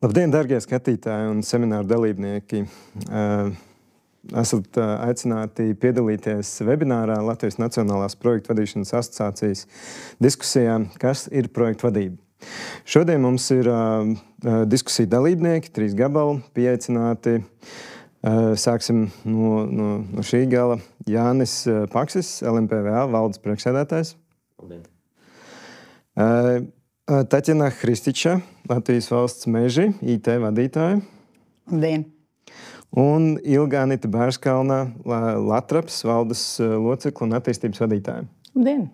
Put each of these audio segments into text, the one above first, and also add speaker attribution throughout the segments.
Speaker 1: Labdien, darbie skatītāji un semināru dalībnieki! Esat aicināti piedalīties webinārā Latvijas Nacionālās projektu vadīšanas asociācijas diskusijā, kas ir projektu vadība. Šodien mums ir diskusiju dalībnieki, 3 gabali pieaicināti. Sāksim no šī gala. Jānis Paksis, LMPVA valdes priekšsēdētājs.
Speaker 2: Labdien.
Speaker 1: Taķena Hrističa, Latvijas valsts meži, IT vadītāja.
Speaker 3: Labdien.
Speaker 1: Un Ilga Anita Bērskalna, Latraps valdes locekla un attīstības vadītāja.
Speaker 3: Labdien.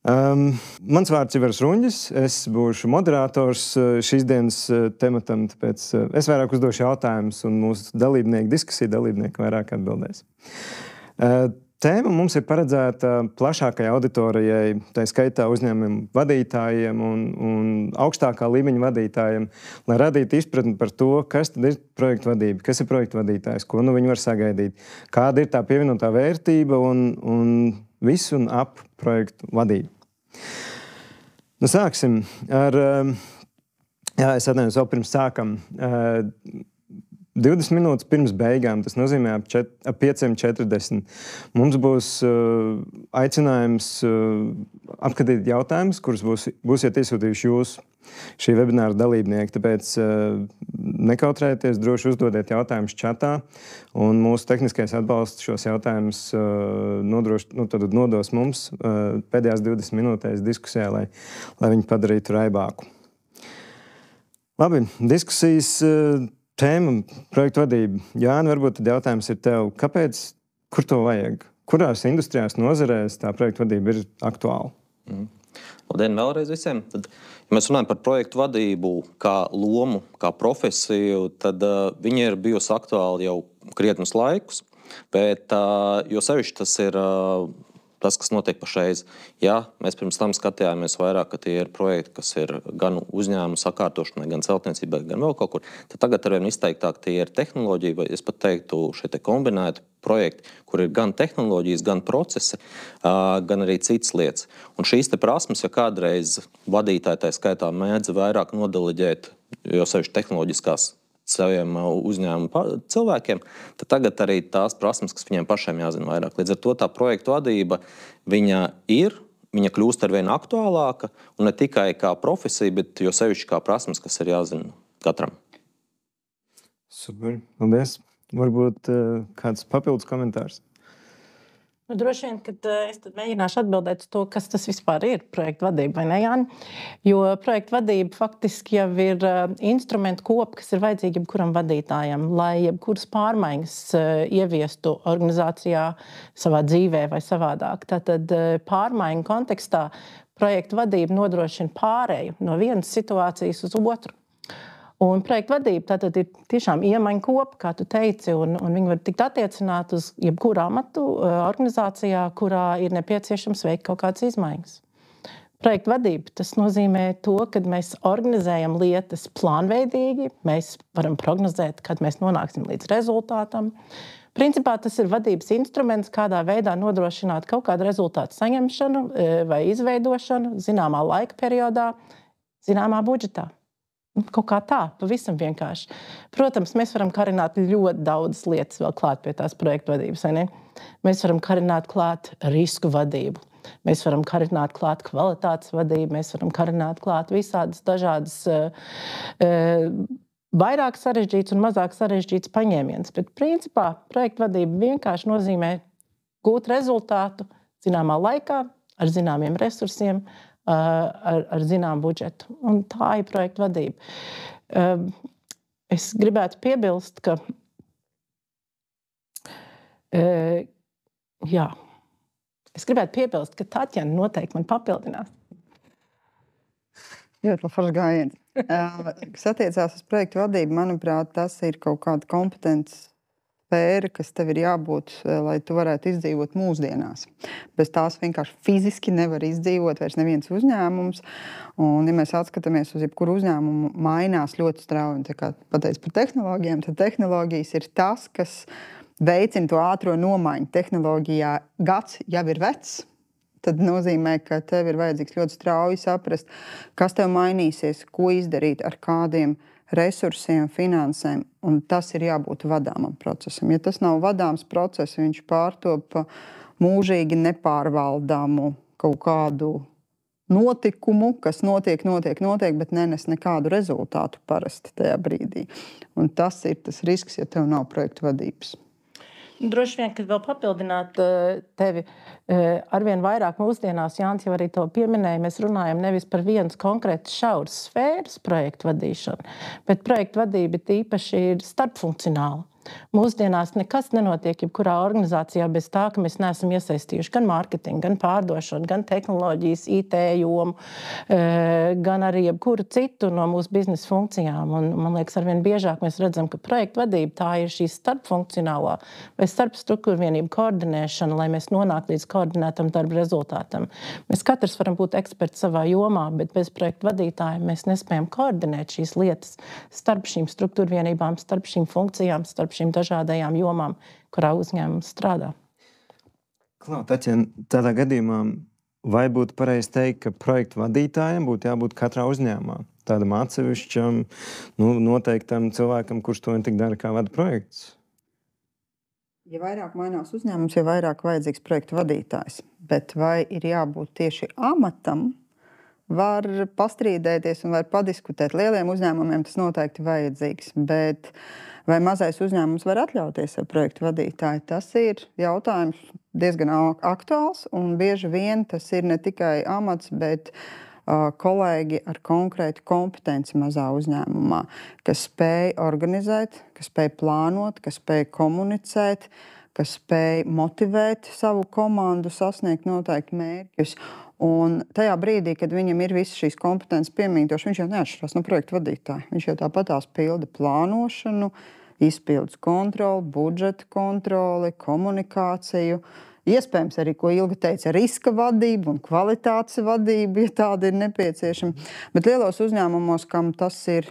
Speaker 1: Mans vārds ir Ivars Ruņģis. Es būšu moderators šīs dienas tematam, tāpēc es vairāk uzdošu jautājumus un mūsu diskusiju dalībnieki vairāk atbildēs. Tēma mums ir paredzēta plašākai auditorijai, tā skaitā uzņēmumu vadītājiem un augstākā līmeņa vadītājiem, lai radītu izpratni par to, kas tad ir projektu vadība, kas ir projektu vadītājs, ko viņi var sagaidīt, kāda ir tā pievienotā vērtība un visu un ap projektu vadību. Sāksim ar, es atnēju vēl pirms sākam, 20 minūtes pirms beigām, tas nozīmē ap 5:40. Mums būs aicinājums apskatīt jautājumus, kurus būsiet iesūtījuši jūs, šī webināra dalībnieki. Tāpēc nekautrējieties, droši uzdodiet jautājumus čatā, un mūsu tehniskais atbalsts šos jautājumus nodos mums pēdējās 20 minūtēs diskusijā, lai viņi padarītu raibāku. Labi, diskusijas tēma, projektu vadība. Jāni, varbūt tad jautājums ir tev, kāpēc, kur to vajag? Kurās industrijās, nozarēs tā projektu vadība ir aktuāla?
Speaker 2: Labdien vēlreiz visiem. Tad, ja mēs runājam par projektu vadību kā lomu, kā profesiju, tad viņa ir bijusi aktuāla jau krietnus laikus, bet jo sevišķi tas ir tas, kas notiek pašreiz. Ja mēs pirms tam skatījāmies vairāk, ka tie ir projekti, kas ir gan uzņēmumu sakārtošanai, gan celtniecībai, gan vēl kaut kur, tad tagad arvien izteiktāk tie ir tehnoloģija, vai es pat teiktu šie te kombinēti projekti, kur ir gan tehnoloģijas, gan procesi, gan arī citas lietas. Un šīs te prasmes, ja kādreiz vadītāji tā skaitā mēdz vairāk nodeleģēt, jo sevišķi tehnoloģiskās saviem uzņēmumu cilvēkiem, tad tagad arī tās prasmes, kas viņiem pašiem jāzina vairāk. Līdz ar to tā projektu vadība, viņa kļūst arvien aktuālāka, un ne tikai kā profesija, bet jo sevišķi kā prasmes, kas ir jāzina katram.
Speaker 1: Super, paldies. Varbūt kāds papildus komentārs?
Speaker 3: Droši vien, kad es tad mēģināšu atbildēt uz to, kas tas vispār ir projektu vadība, vai ne, Jāni? Jo projektu vadība faktiski jau ir instrumentu kopa, kas ir vajadzīgi jebkuram vadītājam, lai jebkuras pārmaiņas ieviestu organizācijā, savā dzīvē vai savādāk. Tātad pārmaiņu kontekstā projektu vadība nodrošina pārēju no vienas situācijas uz otru. Un projektu vadība tātad ir tiešām iemaņu kopa, kā tu teici, un viņi var tikt attiecināt uz jebkuru amatu organizācijā, kurā ir nepieciešams veikt kaut kādas izmaiņas. Projektu vadība, tas nozīmē to, ka mēs organizējam lietas plānveidīgi, mēs varam prognozēt, kad mēs nonāksim līdz rezultātam. Principā tas ir vadības instruments, kādā veidā nodrošināt kaut kādu rezultātu saņemšanu vai izveidošanu zināmā laika periodā, zināmā budžetā. Kaut kā tā, pavisam vienkārši. Protams, mēs varam karināt ļoti daudz lietas vēl klāt pie tās projektu vadības, vai ne? Mēs varam karināt klāt risku vadību, mēs varam karināt klāt kvalitātes vadību, mēs varam karināt klāt visādas dažādas vairāk sarežģīts un mazāk sarežģīts paņēmiens. Bet principā projektu vadība vienkārši nozīmē gūt rezultātu zināmā laikā, ar zināmiem resursiem, ar zinām budžetu. Un tā ir projektu vadība. Es gribētu piebilst, ka Taķena noteikti man papildinās.
Speaker 4: Ļoti foršs gājiens. Kas attiecās uz projektu vadību, manuprāt, tas ir kaut kāda kompetences sfēra, kas tev ir jābūt, lai tu varētu izdzīvot mūsdienās. Bez tās vienkārši fiziski nevar izdzīvot vairs neviens uzņēmums. Un, ja mēs atskatāmies uz jebkuru uzņēmumu, mainās ļoti strauji. Tā kā pateic par tehnoloģijām, tad tehnoloģijas ir tas, kas veicina to ātro nomaiņu. Tehnoloģijā gads jau ir vecs. tad nozīmē, ka tev ir vajadzīgs ļoti strauji saprast, kas tev mainīsies, ko izdarīt ar kādiem resursiem, finansēm, un tas ir jābūt vadāmam procesam. Ja tas nav vadāms process, viņš pārtop mūžīgi nepārvaldāmu kaut kādu notikumu, kas notiek, bet nenes nekādu rezultātu parasti tajā brīdī. Un tas ir tas risks, ja tev nav projektu vadības.
Speaker 3: Droši vien, kad vēl papildināt tevi, arvien vairāk mūsdienās, Jānis jau arī to pieminēja, mēs runājam nevis par vienas konkrētas šauras sfēras projektu vadīšanu, bet projektu vadība tīpaši ir starpfunkcionāla. Mūsdienās nekas nenotiek jebkurā organizācijā bez tā, ka mēs neesam iesaistījuši gan mārketingu, gan pārdošanu, gan tehnoloģijas, IT jomu, gan arī jebkuru citu no mūsu biznesa funkcijām. Un, man liekas, arvien biežāk mēs redzam, ka projektu vadība tā ir šī starpfunkcionālā vai starpstruktūrvienību koordinēšana, lai mēs nonāktu līdz koordinētam darba rezultātam. Mēs katrs varam būt eksperti savā jomā, bet bez projektu vadītājiem mēs nespējam koordinēt šīs lietas starp šīm struktūrvienībām, starp šīm funkcijām, starp šīm dažādajām jomām, kurā uzņēmums strādā.
Speaker 1: Taķen, tādā gadījumā vai būtu pareizi teikt, ka projektu vadītājiem būtu jābūt katrā uzņēmumā? Tādam atsevišķam, noteiktam cilvēkam, kurš to tik dara, kā vada projekts?
Speaker 4: Ja vairāk mainās uzņēmums, ja vairāk vajadzīgs projektu vadītājs, bet vai ir jābūt tieši amatam, var pastrīdēties un var padiskutēt. Lieliem uzņēmumiem tas noteikti vajadzīgs, bet vai mazais uzņēmums var atļauties ar projektu vadītāju? Tas ir jautājums diezgan aktuāls, un bieži vien tas ir ne tikai amats, bet kolēģi ar konkrētu kompetenci mazā uzņēmumā, kas spēj organizēt, kas spēj plānot, kas spēj komunicēt, kas spēj motivēt savu komandu sasniegt noteikti mērķus. Un tajā brīdī, kad viņam ir visas šīs kompetences piemītošas, viņš jau neatšķirās no projektu vadītāja. Viņš jau tāpatās pilda plānošanu, izpildes kontroli, budžeta kontroli, komunikāciju. Iespējams arī, ko Ilga teica, riska vadību un kvalitātes vadību, ja tāda ir nepieciešama. Bet lielos uzņēmumos, kam tas ir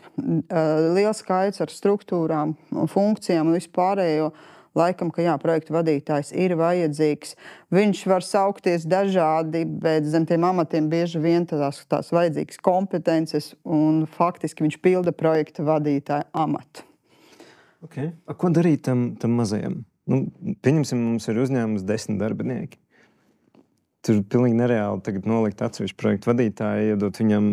Speaker 4: liels skaits ar struktūrām un funkcijām un vispārējo, laikam, ka jā, projektu vadītājs ir vajadzīgs. Viņš var saukties dažādi, bet zem tiem amatiem bieži vien tās vajadzīgas kompetences, un faktiski viņš pilda projektu vadītāju amatu.
Speaker 1: Okay. Ko darīt tam mazajam? Pieņemsim, mums ir uzņēmums 10 darbinieki. Tur pilnīgi nereāli tagad nolikt atsevišķu projektu vadītāju, iedot viņam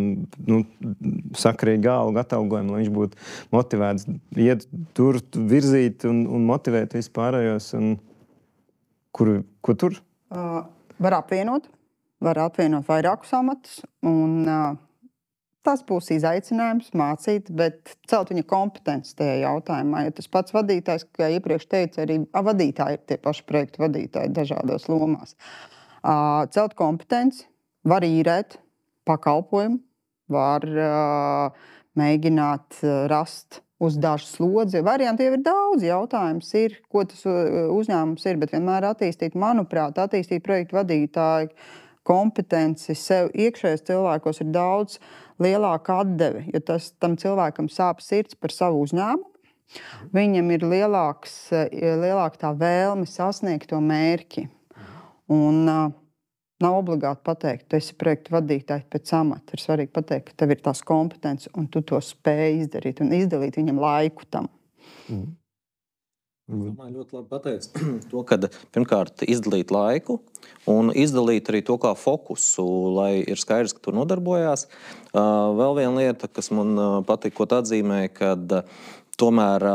Speaker 1: sakarīgu algu atalgojumu, lai viņš būtu motivēts iet tur, virzīt un motivēt vispārējos. Ko tur?
Speaker 4: Var apvienot vairākus amatus, un tas būs izaicinājums mācīt, bet celt viņa kompetenci tajā jautājumā. Ja tas pats vadītājs, kā iepriekš teica, arī vadītāji ir tie paši projektu vadītāji dažādos lomās. Celt kompetenci, var īrēt pakalpojumu, var mēģināt rast uz dažu slodzi. Varianti jau ir daudz, jautājums ir, ko tas uzņēmums ir, bet vienmēr attīstīt projektu vadītāju kompetenci sev iekšējos cilvēkos ir daudz lielāka atdeve, jo tam cilvēkam sāp sirds par savu uzņēmumu. Viņam ir lielāka tā vēlme sasniegt to mērķi. Un nav obligāti pateikt, tu esi projektu vadītājs pēc amata. Ir svarīgi pateikt, ka tev ir tās kompetences un tu to spēj izdarīt un izdalīt viņam laiku tam.
Speaker 2: Man ļoti labi pateica to, ka pirmkārt izdalīt laiku un izdalīt arī to kā fokusu, lai ir skaidrs, ka tur nodarbojās. Vēl viena lieta, kas man patīk, ko atzīmēja, kad tomēr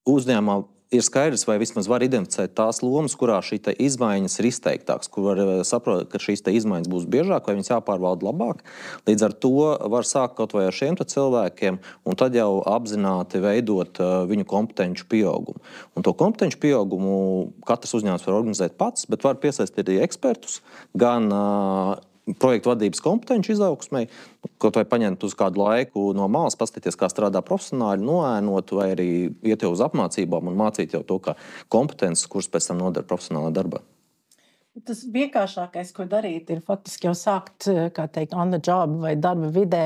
Speaker 2: uzņēmumā ir skaidrs, vai vismaz var identificēt tās lomas, kurā šī izmaiņas ir izteiktākas, kur var saprot, ka šīs izmaiņas būs biežāk, vai viņas jāpārvalda labāk. Līdz ar to var sākt kaut vai ar šiem cilvēkiem, un tad jau apzināti veidot viņu kompetenču pieaugumu. Un to kompetenču pieaugumu katrs uzņēmums var organizēt pats, bet var piesaistīt arī ekspertus, gan projektu vadības kompetenci izaugsmai, kaut vai paņemt uz kādu laiku no malas, paskatīties, kā strādā profesionāļi, noēnot, vai arī iet jau uz apmācībām un mācīt jau to, kā kompetences, kuras pēc tam nodara profesionālā darbā.
Speaker 3: Tas vienkāršākais, ko darīt, ir faktiski jau sākt, kā teikt, on the job vai darba vidē,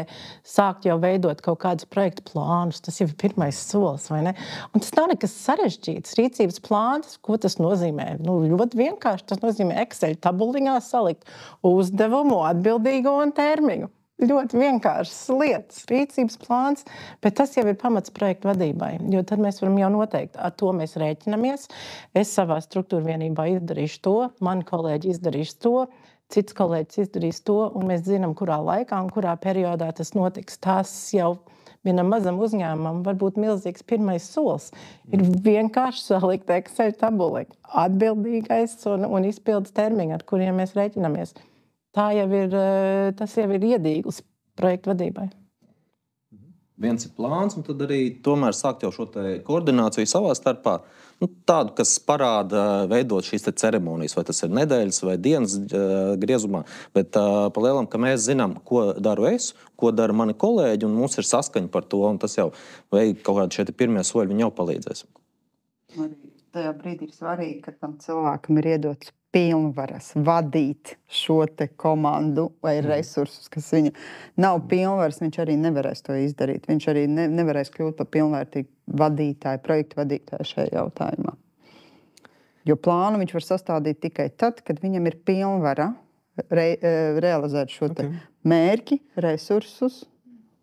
Speaker 3: sākt jau veidot kaut kādus projektu plānus. Tas jau ir pirmais solis, vai ne? Un tas nav nekas sarežģīts. Rīcības plāns, ko tas nozīmē? Ļoti vienkārši. Tas nozīmē Excel tabuliņā salikt uzdevumu, atbildīgo un termiņu. Ļoti vienkāršas lietas, rīcības plāns, bet tas jau ir pamats projektu vadībai, jo tad mēs varam jau noteikt, ar to mēs rēķinamies. Es savā struktūra vienībā izdarīšu to, mani kolēģi izdarīs to, cits kolēģis izdarīs to, un mēs zinām, kurā laikā un kurā periodā tas notiks. Tas jau vienam mazam uzņēmumam var būt milzīgs pirmais solis. Ir vienkārši salikt Excel tabuliņu, atbildīgais un izpildes termiņi, ar kuriem mēs rēķinamies. Tas jau ir iedīglis projektu vadībai.
Speaker 2: Viens ir plāns, un tad arī tomēr sākt jau šo koordināciju savā starpā. Tādu, kas parāda veidot šīs ceremonijas, vai tas ir nedēļas vai dienas griezumā. Bet pa lielam, ka mēs zinām, ko daru es, ko dara mani kolēģi, un mums ir saskaņa par to, un tas jau veid kaut kādi šie pirmie soļi, viņi jau palīdzēs.
Speaker 4: Arī tajā brīdī ir svarīgi, ka tam cilvēkam ir iedots pilnvaras vadīt šo te komandu vai resursus, kas viņa nav pilnvaras, viņš arī nevarēs to izdarīt. Viņš arī nevarēs kļūt par pilnvērtīgu vadītāju, projektu vadītāju šajā jautājumā. Jo plānu viņš var sastādīt tikai tad, kad viņam ir pilnvara realizēt šo te mērķi, resursus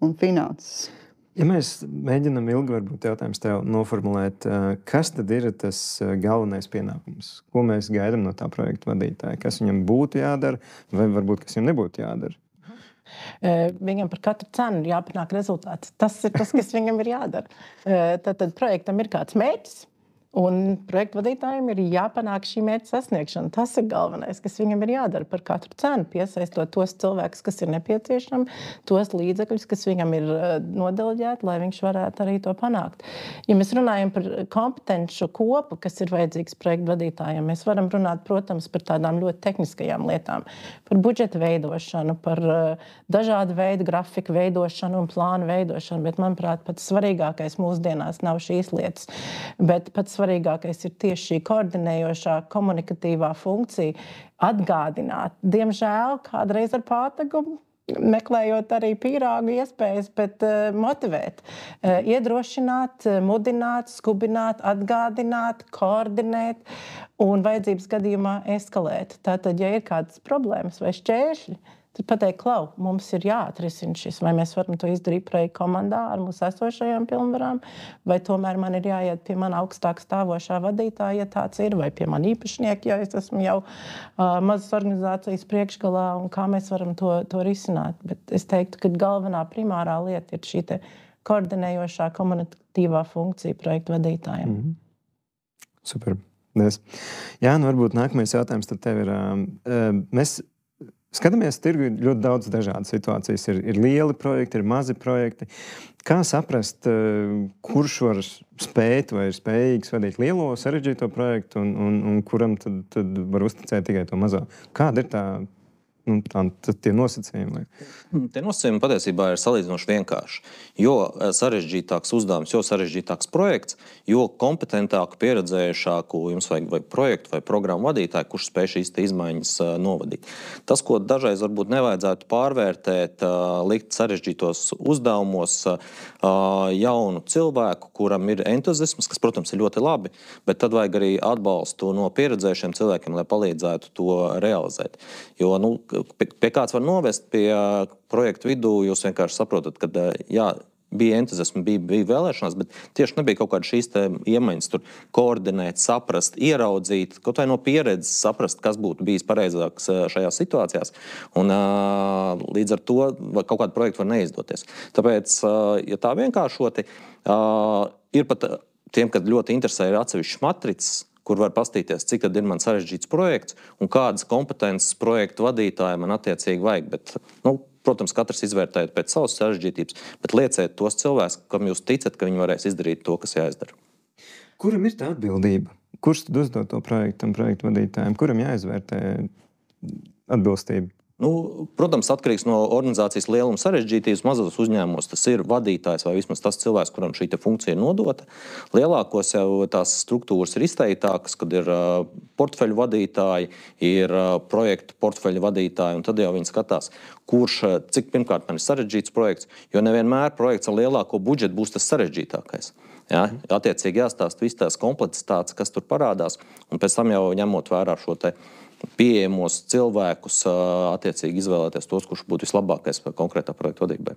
Speaker 4: un finanses.
Speaker 1: Ja mēs mēģinām ilgi varbūt jautājums tev noformulēt, kas tad ir tas galvenais pienākums? Ko mēs gaidām no tā projekta vadītāja? Kas viņam būtu jādara vai varbūt kas viņam nebūtu jādara?
Speaker 3: Viņam par katru cenu jāpanāk rezultāts. Tas ir tas, kas viņam ir jādara. Tad projektam ir kāds mērķis. Un projektu vadītājiem ir jāpanāk šī mērķa sasniegšana. Tas ir galvenais, kas viņam ir jādara par katru cenu, piesaistot tos cilvēkus, kas ir nepieciešami, tos līdzekļus, kas viņam ir nodeleģēti, lai viņš varētu arī to panākt. Ja mēs runājam par kompetenču kopu, kas ir vajadzīgs projektu vadītājiem, mēs varam runāt, protams, par tādām ļoti tehniskajām lietām, par budžeta veidošanu, par dažādu veidu grafiku veidošanu un plānu veidošanu, bet, manuprāt, pats svarīgākais mūsdienās nav šīs lietas, bet pats svarīgākais ir tieši šī koordinējošā, komunikatīvā funkcija atgādināt. Diemžēl kādreiz ar pātagumu, meklējot arī pīrāgu iespējas, bet motivēt, iedrošināt, mudināt, skubināt, atgādināt, koordinēt un vajadzības gadījumā eskalēt. Tātad, ja ir kādas problēmas vai šķēršļi, tad pateikt, klau, mums ir jāatrisina šis, vai mēs varam to izdarīt projektu komandā ar mūsu esošajām pilnvarām, vai tomēr man ir jāiet pie mana augstāk stāvošā vadītāja, ja tāds ir, vai pie man īpašnieki, ja es esmu jau mazas organizācijas priekšgalā, un kā mēs varam to risināt. Bet es teiktu, ka galvenā primārā lieta ir šī te koordinējošā komunikatīvā funkcija projektu vadītājiem.
Speaker 1: Super. Jā, varbūt nākamais jautājums tad tev ir. Mēs skatāmies, tirgu ir ļoti daudz dažādas situācijas. Ir lieli projekti, ir mazi projekti. Kā saprast, kurš var spēt vai ir spējīgs vadīt lielo, sarežģīto projektu un kuram tad var uzticēt tikai to mazo? Kāda ir tie nosacījumi?
Speaker 2: Tie nosacījumi patiesībā ir salīdzinoši vienkārši. Jo sarežģītāks uzdevums, jo sarežģītāks projekts, jo kompetentāku, pieredzējušāku jums vajag vai projektu vai programmu vadītāju, kurš spēj šīs izmaiņas novadīt. Tas, ko dažreiz varbūt nevajadzētu pārvērtēt, likt sarežģītos uzdevumos jaunu cilvēku, kuram ir entuziasms, kas, protams, ir ļoti labi, bet tad vajag arī atbalstu no pieredzējušiem cilvēkiem, lai palīdzētu to realizēt. Jo, pie kāds var novest pie projektu vidū, jūs vienkārši saprotat, ka jā, bija entuziasmi, bija vēlēšanās, bet tieši nebija kaut kāda šīs iemaņas tur koordinēt, saprast, ieraudzīt, kaut vai no pieredzes saprast, kas būtu bijis pareizāks šajās situācijās. Un līdz ar to kaut kādu projektu var neizdoties. Tāpēc, ja tā vienkāršoti, ir pat tiem, kad ļoti interesē ir atsevišķs matricis, kur var pastīties, cik tad ir man sarežģīts projekts un kādas kompetences projektu vadītāji man attiecīgi vajag. Bet, protams, katrs izvērtējot pēc savas sarežģītības, bet lieciet tos cilvēkus, kam jūs ticat, ka viņi varēs izdarīt to, kas jāizdara.
Speaker 1: Kuram ir tā atbildība? Kurš tad uzdod to projektu un projektu vadītājiem? Kuram jāizvērtē atbilstība?
Speaker 2: Protams, atkarīgs no organizācijas lieluma sarežģītības. Mazos uzņēmumos tas ir vadītājs vai vismaz tas cilvēks, kuram šī funkcija ir nodota. Lielākos jau tās struktūras ir izteiktākas, kad ir portfeļu vadītāji, ir projektu portfeļu vadītāji, un tad jau viņi skatās, cik pirmkārt man ir sarežģīts projekts, jo nevienmēr projekts ar lielāko budžetu būs tas sarežģītākais. Ja? Attiecīgi jāstāst viss tās kompleksitātes, kas tur parādās, un pēc tam jau ņemot vērā šo te pieejamos cilvēkus, attiecīgi izvēlēties tos, kurš būtu vislabākais konkrētā projekta vadībai.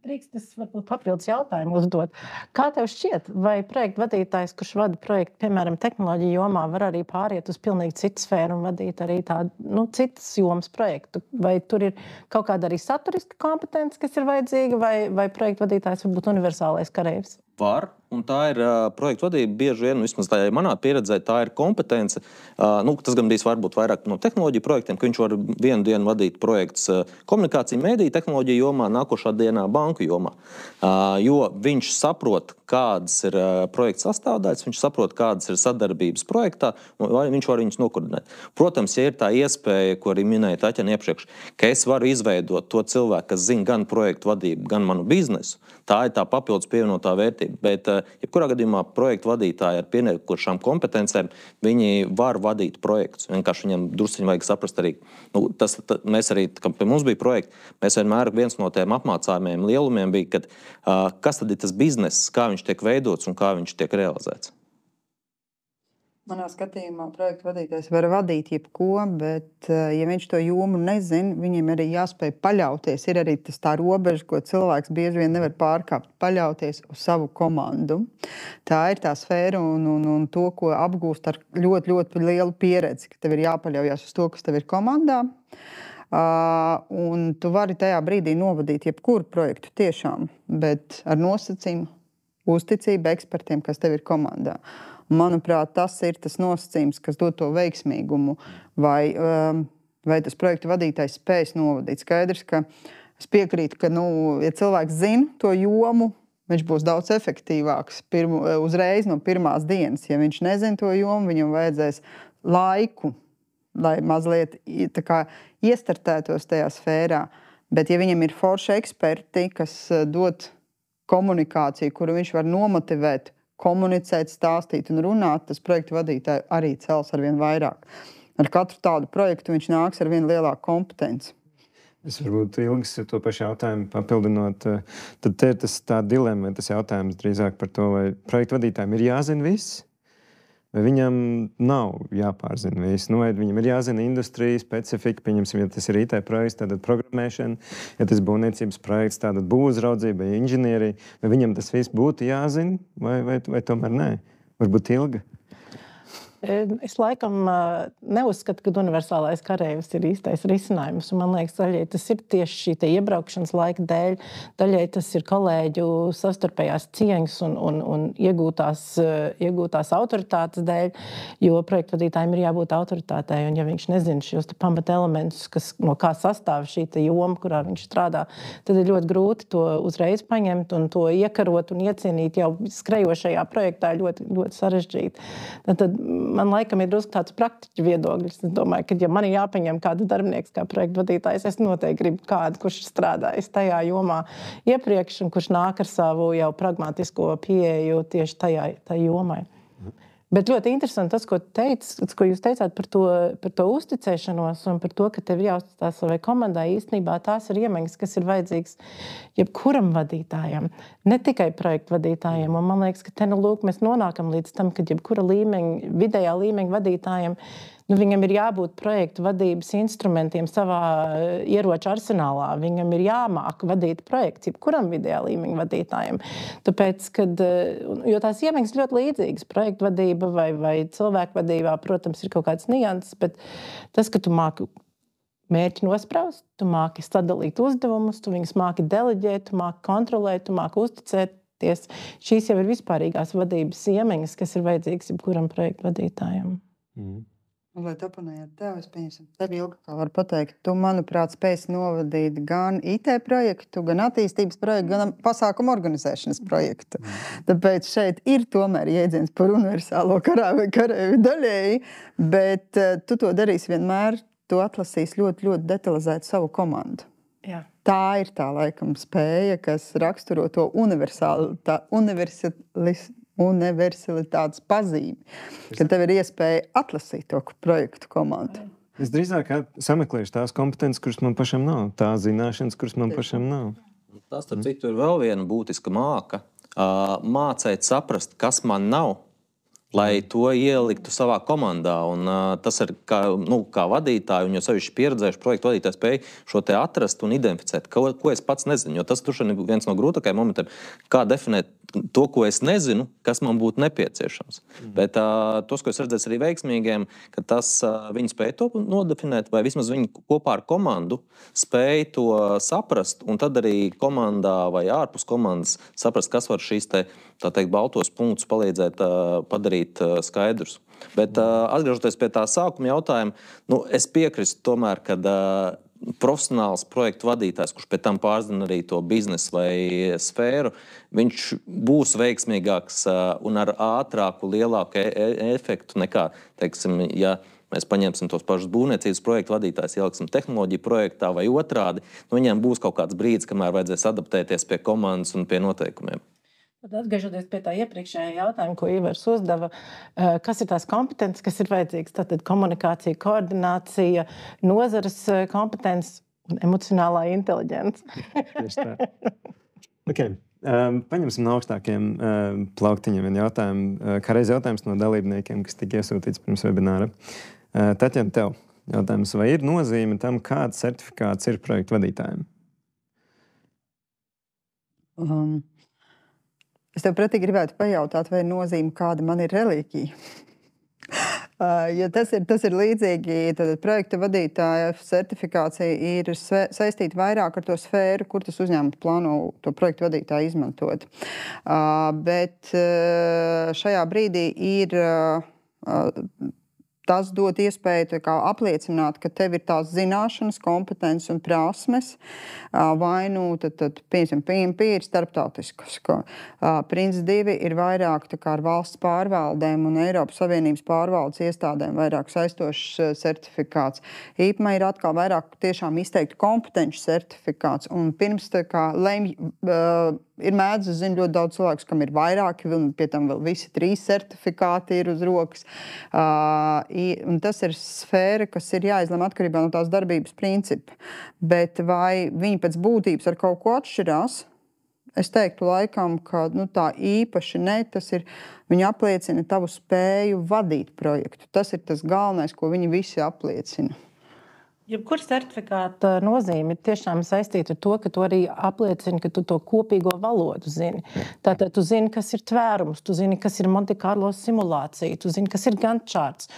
Speaker 3: Drīkst, es varbūt papildus jautājumu uzdot. Kā tev šķiet, vai projekta vadītājs, kurš vada projektu, piemēram, tehnoloģiju jomā, var arī pāriet uz pilnīgi citu sfēru un vadīt arī tādu, citas jomas projektu? Vai tur ir kaut kāda arī saturiska kompetence, kas ir vajadzīga, vai projekta vadītājs var būt universālais kareivs?
Speaker 2: Var, un tā ir projektu vadība bieži vien, vismaz tā manā pieredzē, tā ir kompetence. Tas gan bijis varbūt vairāk no tehnoloģiju projektiem, ka viņš var vienu dienu vadīt projekts komunikāciju mēdīju tehnoloģiju jomā, nākošā dienā banku jomā. Jo viņš saprot, kādas ir projekta sastāvdaļas, viņš saprot, kādas ir sadarbības projektā, vai viņš var viņus nokoordinēt. Protams, ja ir tā iespēja, ko arī minēja Taķena iepriekš, ka es varu izveidot to cilvēku, kas zina gan projektu vadību, gan manu biznesu, tā ir tā papildus pievienotā vērtība. Bet, jebkurā gadījumā projektu vadītāji ar pienākošām kompetencēm, viņi var vadīt projektus. Vienkārši viņam drusciņi vajag saprast arī, mēs arī, kad pie mums bija projekti, mēs vienmēr viens no tiem apmācājumiem lielumiem bija, kad, kas tad ir tas bizness, kā viņš tiek veidots un kā viņš tiek realizēts.
Speaker 4: Manā skatījumā projektu vadītājs var vadīt jebko, bet, ja viņš to jomu nezina, viņam arī jāspēj paļauties. Ir arī tā robeža, ko cilvēks bieži vien nevar pārkāpt, paļauties uz savu komandu. Tā ir tā sfēra un to, ko apgūst ar ļoti, ļoti lielu pieredzi, ka tev ir jāpaļaujas uz to, kas tev ir komandā. Un tu vari tajā brīdī novadīt jebkuru projektu tiešām, bet ar nosacījumu uzticību ekspertiem, kas tev ir komandā. Manuprāt, tas ir tas nosacījums, kas dod to veiksmīgumu, vai tas projektu vadītājs spējas novadīt. Skaidrs, ka es piekrītu, ka, ja cilvēks zina to jomu, viņš būs daudz efektīvāks uzreiz no pirmās dienas. Ja viņš nezina to jomu, viņam vajadzēs laiku, lai mazliet iestartētos tajā sfērā. Bet ja viņam ir forši eksperti, kas dod komunikāciju, kuru viņš var nomotivēt, komunicēt, stāstīt un runāt, tas projektu vadītāji arī cels arvien vairāk. Ar katru tādu projektu viņš nāks ar vien lielāku kompetenci.
Speaker 1: Es varbūt ilgs to pašu jautājumu papildinot. Tad te ir tā dilemma, tas jautājums drīzāk par to, vai projektu vadītājiem ir jāzina viss, vai viņam nav jāpārzina viss. Vai viņam ir jāzina industrija specifika, pieņemsim, ja tas ir IT projekts, tātad programmēšana, ja tas būvniecības projekts, tātad būvuzraudzība, inženierija, vai viņam tas viss būtu jāzina, vai tomēr nē? Varbūt ilga.
Speaker 3: Es laikam neuzskatu, ka universālais kareivs ir īstais risinājums. Man liekas, daļai tas ir tieši šī iebraukšanas laika dēļ, daļai tas ir kolēģu savstarpējās cieņas un iegūtās autoritātes dēļ, jo projektvadītājiem ir jābūt autoritātei. Un ja viņš nezina šos pamata elementus, no kā sastāv šī joma, kurā viņš strādā, tad ir ļoti grūti to uzreiz paņemt un to iekarot un iecienīt jau skrejošajā projektā ļoti, ļoti sarežģīti. Tad man laikam ir drusku tāds praktiķu viedoklis. Es domāju, ka ja man ir jāpaņem kāds darbinieks kā projektu vadītājs, es noteikti gribu kādu, kurš strādājis tajā jomā iepriekš un kurš nāk ar savu jau pragmatisko pieeju tieši tajā jomai. Bet ļoti interesanti tas, ko jūs teicāt par to uzticēšanos un par to, ka tev jāuzticās savai komandai. Īstenībā tās ir iemaņas, kas ir vajadzīgas jebkuram vadītājam, ne tikai projektu vadītājiem. Un man liekas, ka mēs nonākam līdz tam, ka jebkura vidējā līmeņa vadītājiem, viņam ir jābūt projektu vadības instrumentiem savā ieroču arsenālā. Viņam ir jāmāk vadīt projekts, jebkuram vidējā līmeņa vadītājiem. Tāpēc, jo tās iemaņas ļoti līdzīgas. Projektu vadība vai cilvēku vadībā, protams, ir kaut kāds nianses, bet tas, ka tu māki mērķi nospraust, tu māki sadalīt uzdevumus, tu viņus māki deleģēt, tu māki kontrolēt, tu māki uzticēties. Šīs jau ir vispārīgās vadības iemaņas, kas ir vajadzīgas jebkuram projektu vadītājam.
Speaker 4: Lai oponēju ar tevi, es pieņemsim, tev ilgi kā var pateikt, tu, manuprāt, spēsi novadīt gan IT projektu, gan attīstības projektu, gan pasākumu organizēšanas projektu. Tāpēc šeit ir tomēr jēdziens par universālo karēvi daļēji, bet tu to darīsi vienmēr tu atlasīsi ļoti, ļoti detalizēt savu komandu.
Speaker 3: Jā.
Speaker 4: Tā ir tā, laikam, spēja, kas raksturo to universalitātes pazīmi, ka tev ir iespēja atlasīt to projektu komandu.
Speaker 1: Es drīzāk sameklēšu tās kompetences, kuras man pašam nav, tās zināšanas, kuras man pašam nav.
Speaker 2: Tas, starp citu, ir vēl viena būtiska māka. Mācēt saprast, kas man nav, lai to ieliktu savā komandā. Un, tas ir kā vadītāji, un jo sevišķi pieredzējuši projektu vadītāji spēj šo te atrast un identificēt, ko es pats nezinu. Jo tas ir viens no grūtākajiem momentiem, kā definēt to, ko es nezinu, kas man būtu nepieciešams. Bet tos, ko es redzēju arī veiksmīgiem, ka viņi spēj to nodefinēt, vai vismaz viņi kopā ar komandu spēj to saprast, un tad arī komandā vai ārpus komandas saprast, kas var šīs baltos punktus palīdzēt padarīt skaidrus. Bet atgriežoties pie tā sākuma jautājuma, es piekrītu tomēr, ka profesionāls projektu vadītājs, kurš pēc tam pārzina arī to biznesu vai sfēru, viņš būs veiksmīgāks un ar ātrāku, lielāku efektu nekā, teiksim, ja mēs paņemsim tos pašus būvniecības projektu vadītājus, ieliksim tehnoloģiju projektā vai otrādi, viņiem būs kaut kāds brīdis, kamēr vajadzēs adaptēties pie komandas un pie noteikumiem.
Speaker 3: Atgriežoties pie tā iepriekšējā jautājuma, ko Ivars uzdeva, kas ir tās kompetences, kas ir vajadzīgas? Tātad komunikācija, koordinācija, nozares kompetences un emocionālā inteliģence.
Speaker 1: Tieši tā. Okay. Paņemsim no augstākiem plauktiņiem vienu jautājumu. Kā reiz jautājums no dalībniekiem, kas tika iesūtīts pirms webināra. Taķena, tev jautājums, vai ir nozīme tam, kāds certifikāts ir projektu vadītājiem?
Speaker 4: Es tev pretī gribētu pajautāt, vai nozīme, kāda man ir reliģija. Ja tas ir līdzīgi, tad projekta vadītāja certifikācija ir saistīta vairāk ar to sfēru, kur tas uzņēmums plāno to projektu vadītāju izmantot. Bet šajā brīdī ir tas dod iespēju apliecināt, ka tev ir tās zināšanas, kompetences un prasmes, vai PMP ir starptautiskas. Princ 2 ir vairāk ar valsts pārvaldēm un Eiropas Savienības pārvaldes iestādēm vairāk saistošs certifikāts. IPMA ir atkal vairāk tiešām izteikti kompetenci certifikāts. Un pirms lemj, ir mēdz, es zinu ļoti daudz cilvēkus, kam ir vairāki, un pie tam vēl visi 3 certifikāti ir uz rokas. Un tas ir sfēra, kas ir jāizlem atkarībā no tās darbības principa. Bet vai viņi pēc būtības ar kaut ko atšķirās? Es teiktu laikam, ka tā īpaši ne, tas ir, viņi apliecina tavu spēju vadīt projektu. Tas ir tas galvenais, ko viņi visi apliecina.
Speaker 3: Jebkura certifikāta nozīme ir tiešām saistīta ar to, ka tu arī apliecini, ka tu to kopīgo valodu zini. Tātad tu zini, kas ir tvērums, tu zini, kas ir Monte Carlo simulācija, tu zini, kas ir Gantt charts.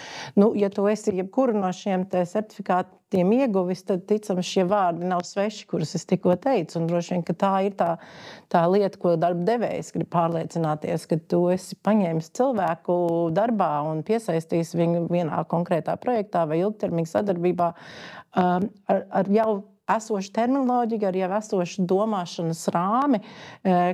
Speaker 3: Ja tu esi jebkuru no šiem certifikātiem ieguvis, tad ticams šie vārdi nav sveši, kurus es tikko teicu. Un droši vien, ka tā ir tā lieta, ko darba devējs grib pārliecināties, ka tu esi paņēmis cilvēku darbā un piesaistījis viņu vienā konkrētā projektā vai ilgtermiņa sadarbībā ar jau esošu terminoloģiju, ar jau esošu domāšanas rāmi,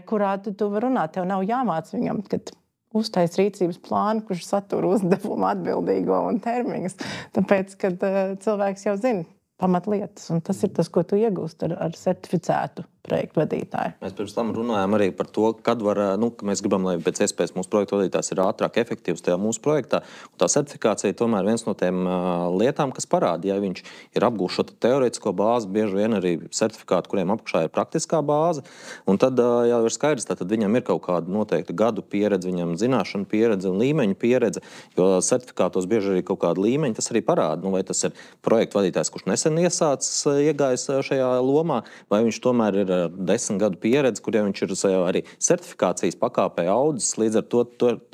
Speaker 3: kurā tu vari runāt. Tev nav jāmāc viņam, kad uztais rīcības plānu, kurš satur uzdevumu atbildīgo un termiņus. Tāpēc, kad cilvēks jau zina pamatlietas, un tas ir tas, ko tu iegūst ar certificētu projektu vadītāju.
Speaker 2: Mēs pirms tam runājām arī par to, kad var, ka mēs gribam, lai pēc iespējas mūsu projektu vadītājs ir ātrāk efektīvs tajā mūsu projektā. Un tā certifikācija tomēr viens no tiem lietām, kas parāda, ja viņš ir apgūst šo teorētisko bāzi, bieži vien arī certifikāti, kuriem apakšā ir praktiskā bāze, un tad jau ir skaidrs, tad viņam ir kaut kāda noteikta gadu pieredze, viņam zināšana pieredze un līmeņa pieredze, jo certifikātos bieži arī kaut kāda līmeņa, tas arī parāda, vai tas ir projektu vadītājs, kurš nesen iesācis, iegājis šajā lomā, vai viņš tomēr ir 10 gadu pieredze, kuriem viņš ir arī certifikācijas pakāpē audzis, līdz ar to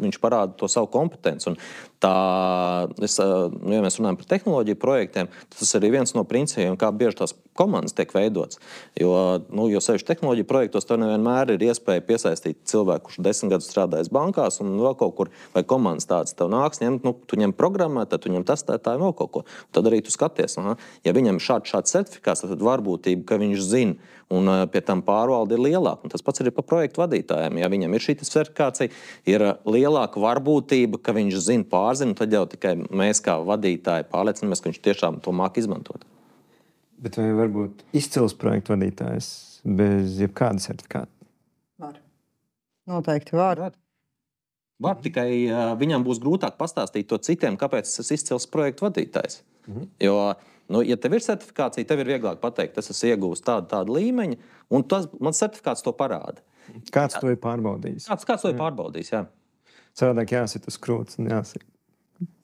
Speaker 2: viņš parāda to savu kompetenci. Un ja mēs runājam par tehnoloģiju projektiem, tas arī viens no principiem, kā bieži tās komandas tiek veidotas. Jo sevišķi tehnoloģiju projektos tev nevienmēr ir iespēja piesaistīt cilvēku, kurš 10 gadus strādājis bankās un vēl kaut kur, vai komandas tāds tev nāks ņemt, tu ņem programmēt, tad tu ņem testētāju vēl kaut ko. Tad arī tu skaties, ja viņam šāds certifikāts, tad varbūtība, ka viņš zina, un pie tam pārvalde ir lielāka. Un tas pats arī par projektu vadītājiem. Ja viņam ir šī certifikācija, ir lielāka varbūtība, ka viņš zina jāzina, tad jau tikai mēs kā vadītāji pārliecinamies, ka viņš tiešām to māk izmantot.
Speaker 1: Bet vai varbūt izcils projektu vadītājs bez jebkāda certifikāta?
Speaker 4: Var. Noteikti var.
Speaker 2: Var, tikai viņam būs grūtāk pastāstīt to citiem, kāpēc tas izcils projektu vadītājs. Jo, ja tev ir certifikācija, tev ir vieglāk pateikt, tas esmu iegūst tādu līmeņu, un mans certifikāts to parāda.
Speaker 1: Kāds to ir pārbaudījis?
Speaker 2: Kāds to ir pārbaudījis, jā.
Speaker 1: Savādāk jāsit uz krūts un jāsit.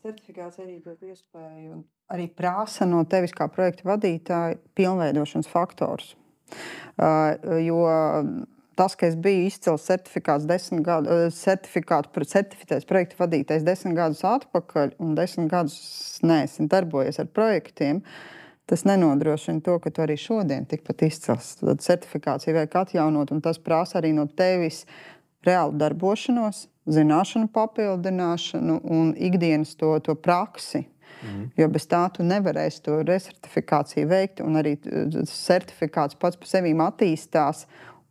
Speaker 4: Certifikāts arī dod iespēju un arī prasa no tevis kā projekta vadītāja pilnveidošanas faktors. Jo tas, ka es biju izcils certificēts projekta vadītājs 10 gadus atpakaļ un 10 gadus neesmu darbojies ar projektiem, tas nenodrošina to, ka tu arī šodien tikpat izcils. Tad certifikācija vajag atjaunot, un tas prasa arī no tevis reālu darbošanos, zināšanu papildināšanu un ikdienas to praksi. Jo bez tā tu nevarēsi to resertifikāciju veikt, un arī certifikāts pats par sevīm attīstās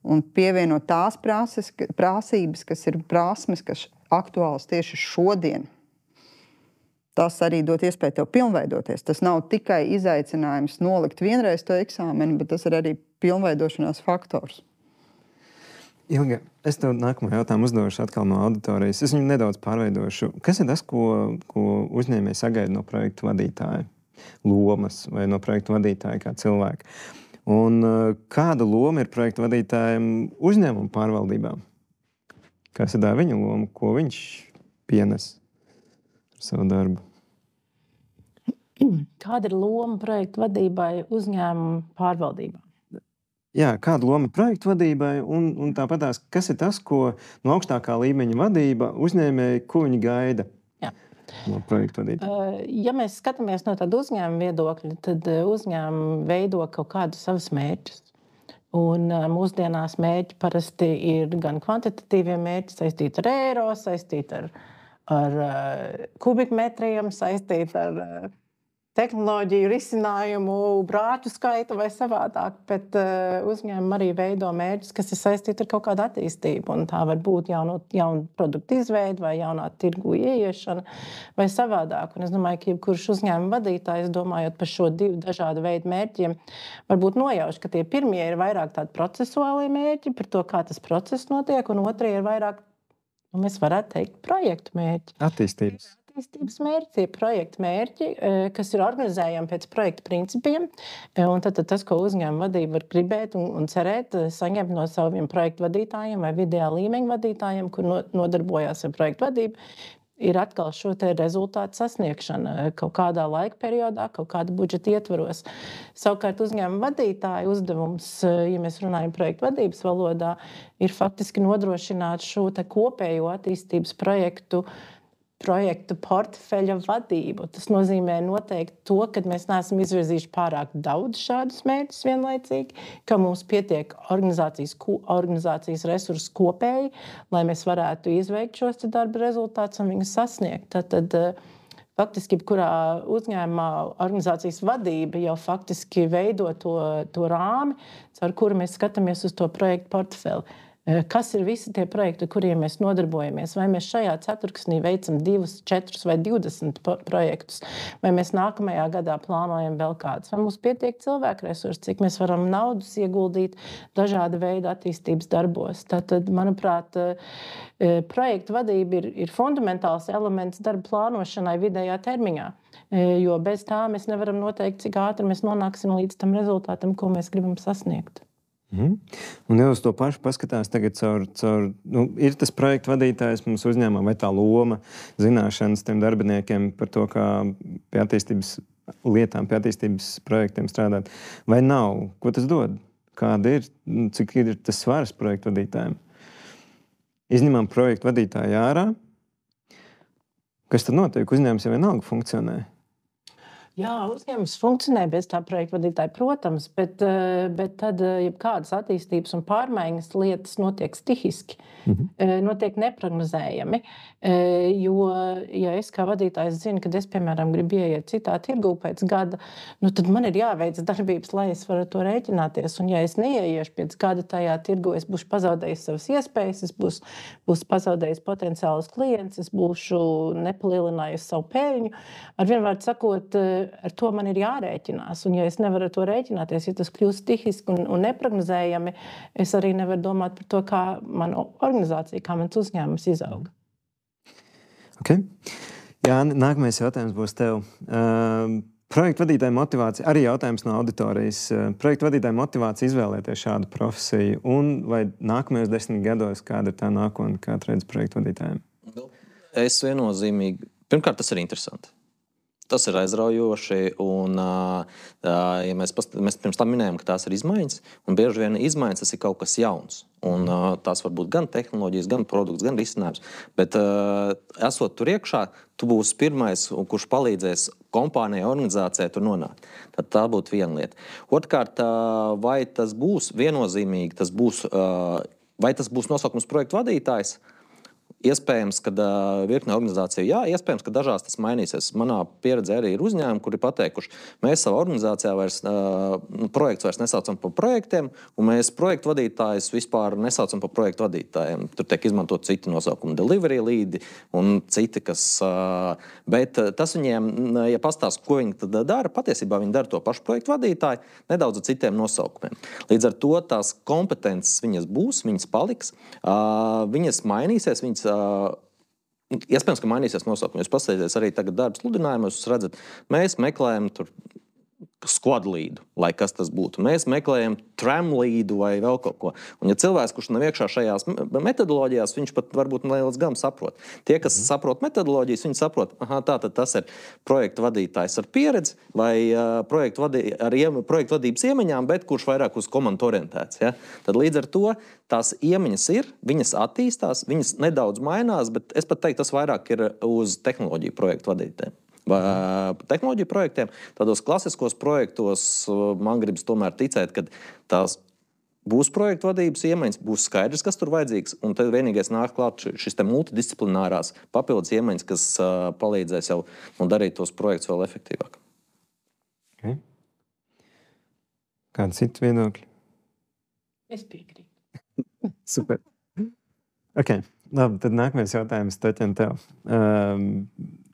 Speaker 4: un pievienot tās prasības, kas ir prasmes, kas aktuāls tieši šodien. Tas arī dod iespēju tev pilnveidoties. Tas nav tikai izaicinājums nolikt vienreiz to eksāmenu, bet tas ir arī pilnveidošanās faktors.
Speaker 1: Ilga, es tev nākamo jautājumu uzdošu atkal no auditorijas. Es viņu nedaudz pārveidošu. Kas ir tas, ko uzņēmēji sagaida no projektu vadītāja lomas vai no projektu vadītāja kā cilvēka? Un kāda loma ir projektu vadītājiem uzņēmumu pārvaldībā? Kas ir viņa loma, ko viņš pienes ar savu darbu?
Speaker 3: Kāda ir loma projektu vadībai uzņēmumu pārvaldībā?
Speaker 1: Jā, kāda loma projektu vadībai un tāpatās, kas ir tas, ko no augstākā līmeņa vadība uzņēmēji, ko viņi gaida?
Speaker 3: Jā.
Speaker 1: No projektu vadītāja.
Speaker 3: Ja mēs skatāmies no tāda uzņēmuma viedokļa, tad uzņēmumi veido kaut kādus savus mērķus. Un mūsdienās mērķi parasti ir gan kvantitatīvie mērķi, saistīti ar eiro, saistīti ar kubikmetriem, saistīti ar tehnoloģiju risinājumu, brāķu skaitu vai savādāk, bet uzņēmumi arī veido mērķus, kas ir saistīti ar kaut kādu attīstību. Un tā var būt jauna produktu izveide vai jaunā tirgu ieiešana vai savādāk. Un es domāju, ka jebkurš uzņēmuma vadītājs, domājot par šo divu dažādu veidu mērķiem, varbūt nojauš, ka tie pirmie ir vairāk tādi procesuālie mērķi par to, kā tas process notiek, un otrie ir vairāk, mēs varētu teikt, projektu mērķi.
Speaker 1: Attīstības
Speaker 3: mērķi, projekta mērķi, kas ir organizējami pēc projekta principiem. Un tad tas, ko uzņēmuma vadība var gribēt un cerēt, saņemt no saviem projektu vadītājiem vai vidējā līmeņa vadītājiem, kur nodarbojās ar projektu vadību, ir atkal šo te rezultātu sasniegšana kaut kādā laika periodā, kaut kāda budžeta ietvaros. Savukārt uzņēmuma vadītāja uzdevums, ja mēs runājam projektu vadības valodā, ir faktiski nodrošināt šo te kopējo attīstības projektu portfeļa vadību. Tas nozīmē noteikti to, ka mēs neesam izvirzījuši pārāk daudz šādus mērķus vienlaicīgi, ka mums pietiek organizācijas resursu kopēji, lai mēs varētu izveikt šos darba rezultātus un viņus sasniegt. Tad faktiski, jebkurā uzņēmumā organizācijas vadība jau faktiski veido to rāmi, caur kuru mēs skatāmies uz to projektu portfeli. Kas ir visi tie projekti, ar kuriem mēs nodarbojamies? Vai mēs šajā ceturksnī veicam 2, 4 vai 20 projektus? Vai mēs nākamajā gadā plānojam vēl kādus? Vai mums pietiek cilvēku resursi, cik mēs varam naudas ieguldīt dažāda veida attīstības darbos? Tātad, manuprāt, projektu vadība ir fundamentāls elements darba plānošanai vidējā termiņā. Jo bez tā mēs nevaram noteikt, cik ātri mēs nonāksim līdz tam rezultātam, ko mēs gribam sasniegt.
Speaker 1: Un jau uz to pašu paskatās tagad ir tas projektu vadītājs mums uzņēmumā vai tā loma, zināšanas tiem darbiniekiem par to, kā pie attīstības lietām, pie attīstības projektiem strādāt. Vai nav? Ko tas dod? Kāda ir, cik ir tas svars projektu vadītājiem? Izņemam projektu vadītāju ārā. Kas tad notiek? Uzņēmums jau vienalga funkcionē.
Speaker 3: Jā, uzņēmums funkcionē bez tā projekta vadītāja, protams, bet tad jebkādas attīstības un pārmaiņas lietas notiek stihiski, notiek neprognozējami. Jo, ja es kā vadītājs zinu, kad es, piemēram, gribu ieiet citā tirgū pēc gada, tad man ir jāveic darbības, lai es varu to rēķināties. Un ja es neieiešu pēc gada tajā tirgū, es būšu pazaudējis savas iespējas, es būšu pazaudējis potenciālus klientus, es būšu nepalielinājusi savu peļņu. Ar vienu vārdu sakot, ar to man ir jārēķinās. Un ja es nevaru ar to rēķināties, ja tas kļūst stihiski un neprognozējami, es arī nevaru domāt par to, kā mana organizācija, kā mans uzņēmums izauga.
Speaker 1: Okay. Jāni, nākamais jautājums būs tev. Projektu vadītāja motivācija, arī jautājums no auditorijas. Projektu vadītāja motivācija izvēlēties šādu profesiju un vai nākamajos 10 gados kāda ir tā nākotne, kā redz projektu vadītājiem?
Speaker 2: Es viennozīmīgi, pirmkārt, tas ir interesanti. Tas ir aizraujoši, un ja mēs pirms tam minējām, ka tās ir izmaiņas, un bieži vien izmaiņas tas ir kaut kas jauns. Un tās var būt gan tehnoloģijas, gan produkts, gan risinājums. Bet esot tur iekšā, tu būsi pirmais, kurš palīdzēs kompānijai, organizācijai tur nonākt. Tad tā būtu viena lieta. Otrkārt, vai tas būs viennozīmīgi, vai tas būs nosaukums projektu vadītājs? Iespējams, ka virkne organizāciju, jā, iespējams, ka dažās tas mainīsies. Manā pieredzē arī ir uzņēmumi, kuri pateikuši, mēs savā organizācijā projekts vairs nesaucam par projektiem, un mēs projektu vadītājus vispār nesaucam par projektu vadītājiem. Tur tiek izmantot citi nosaukumi, delivery leadi un citi, kas... Bet tas viņiem, ja pastāst, ko viņi tad dara, patiesībā viņi dara to pašu projektu vadītāju, nedaudz ar citiem nosaukumiem. Līdz ar to tās kompetences viņas būs, viņas paliks, viņas mainīsies, viņas iespējams, ka mainīsies nosaukumi. Jūs paskatieties arī tagad darba sludinājumus, jūs redzat, mēs meklējam tur squad leadu, lai kas tas būtu. Mēs meklējam tram leadu vai vēl kaut ko. Un ja cilvēks, kurš nav iekšā šajās metodoloģijās, viņš pat varbūt nelīdz galam saprot. Tie, kas saprot metodoloģijas, viņi saprot, tātad tas ir projektu vadītājs ar pieredzi vai projektu vadības iemaņām, bet kurš vairāk uz komandu orientēts. Ja? Tad līdz ar to tās iemaņas ir, viņas attīstās, viņas nedaudz mainās, bet es pat teiktu, tas vairāk ir uz tehnoloģiju projektu vadītājiem. Tehnoloģiju projektiem, tādos klasiskos projektos man gribas tomēr ticēt, ka tās būs projektu vadības iemaņas, būs skaidrs, kas tur vajadzīgs, un tad vienīgais nāk klāt šis te multidisciplinārās papildus iemaņas, kas palīdzēs jau darīt tos projektus vēl efektīvāk.
Speaker 1: Okay. Kādi citi viedokļi?
Speaker 3: Es piekrītu.
Speaker 1: Super. Okay. Labi, tad nākamais jautājums Taķen tev.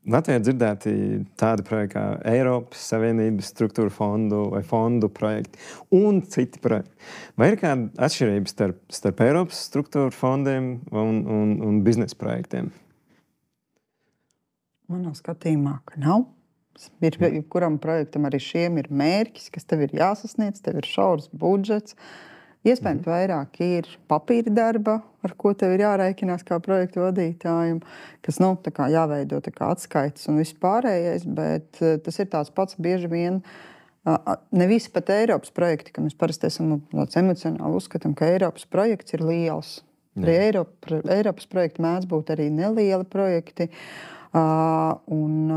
Speaker 1: Latvijā dzirdēti tādi projekti kā Eiropas Savienības struktūra fondu vai fondu projekti un citi projekti. Vai ir kāda atšķirība starp Eiropas struktūra fondiem un biznesa projektiem?
Speaker 4: Manā skatījumā, ka nav. Kuram projektam arī šiem ir mērķis, kas tev ir jāsasniedz, tev ir šaurs budžets. Iespējams, vairāk ir papīra darba, ar ko tev ir jārēķinās kā projektu vadītājiem, kas tā kā jāveido tā kā atskaites un viss pārējais, bet tas ir tāds pats bieži vien. Ne visi pat Eiropas projekti, ka mēs parasti esam emocionāli uzskatām, ka Eiropas projekts ir liels. Arī Eiropas projekti mēdz būt arī nelieli projekti, un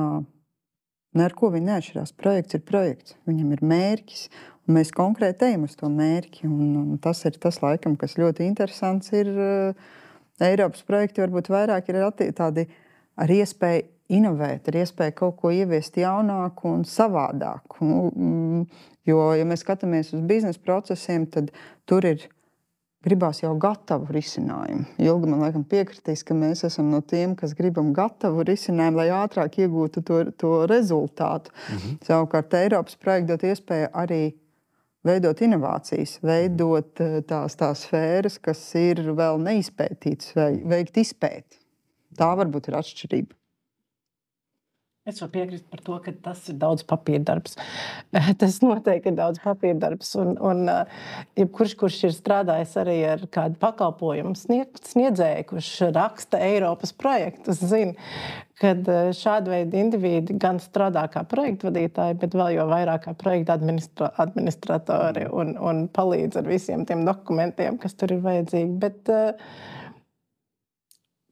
Speaker 4: ar ko viņi neatšķirās. Projekts ir projekts, viņam ir mērķis. Mēs konkrēti ejam uz to mērķi, un tas ir tas, laikam, kas ļoti interesants ir. Eiropas projekti varbūt vairāk ir tādi ar iespēju inovēt, ar iespēju kaut ko ieviest jaunāku un savādāku. Jo, ja mēs skatāmies uz biznesa procesiem, tad tur gribās jau gatavu risinājumu. Ilga man laikam piekritīs, ka mēs esam no tiem, kas gribam gatavu risinājumu, lai ātrāk iegūtu to rezultātu. Savukārt Eiropas projekti dot iespēju arī veidot inovācijas, veidot tās sfēras, kas ir vēl neizpētītas, vai veikt izpēti. Tā varbūt ir atšķirība.
Speaker 3: Es varu piekrist par to, ka tas ir daudz papīra darbs. Tas noteikti ir daudz papīra darbs. Un kurš ir strādājis arī ar kādu pakalpojumu sniedzēju, kurš raksta Eiropas projektus, zina, kad šāda veida individi gan strādā kā projektu vadītāji, bet vēl jau vairāk kā projektu administratori un palīdz ar visiem tiem dokumentiem, kas tur ir vajadzīgi. Bet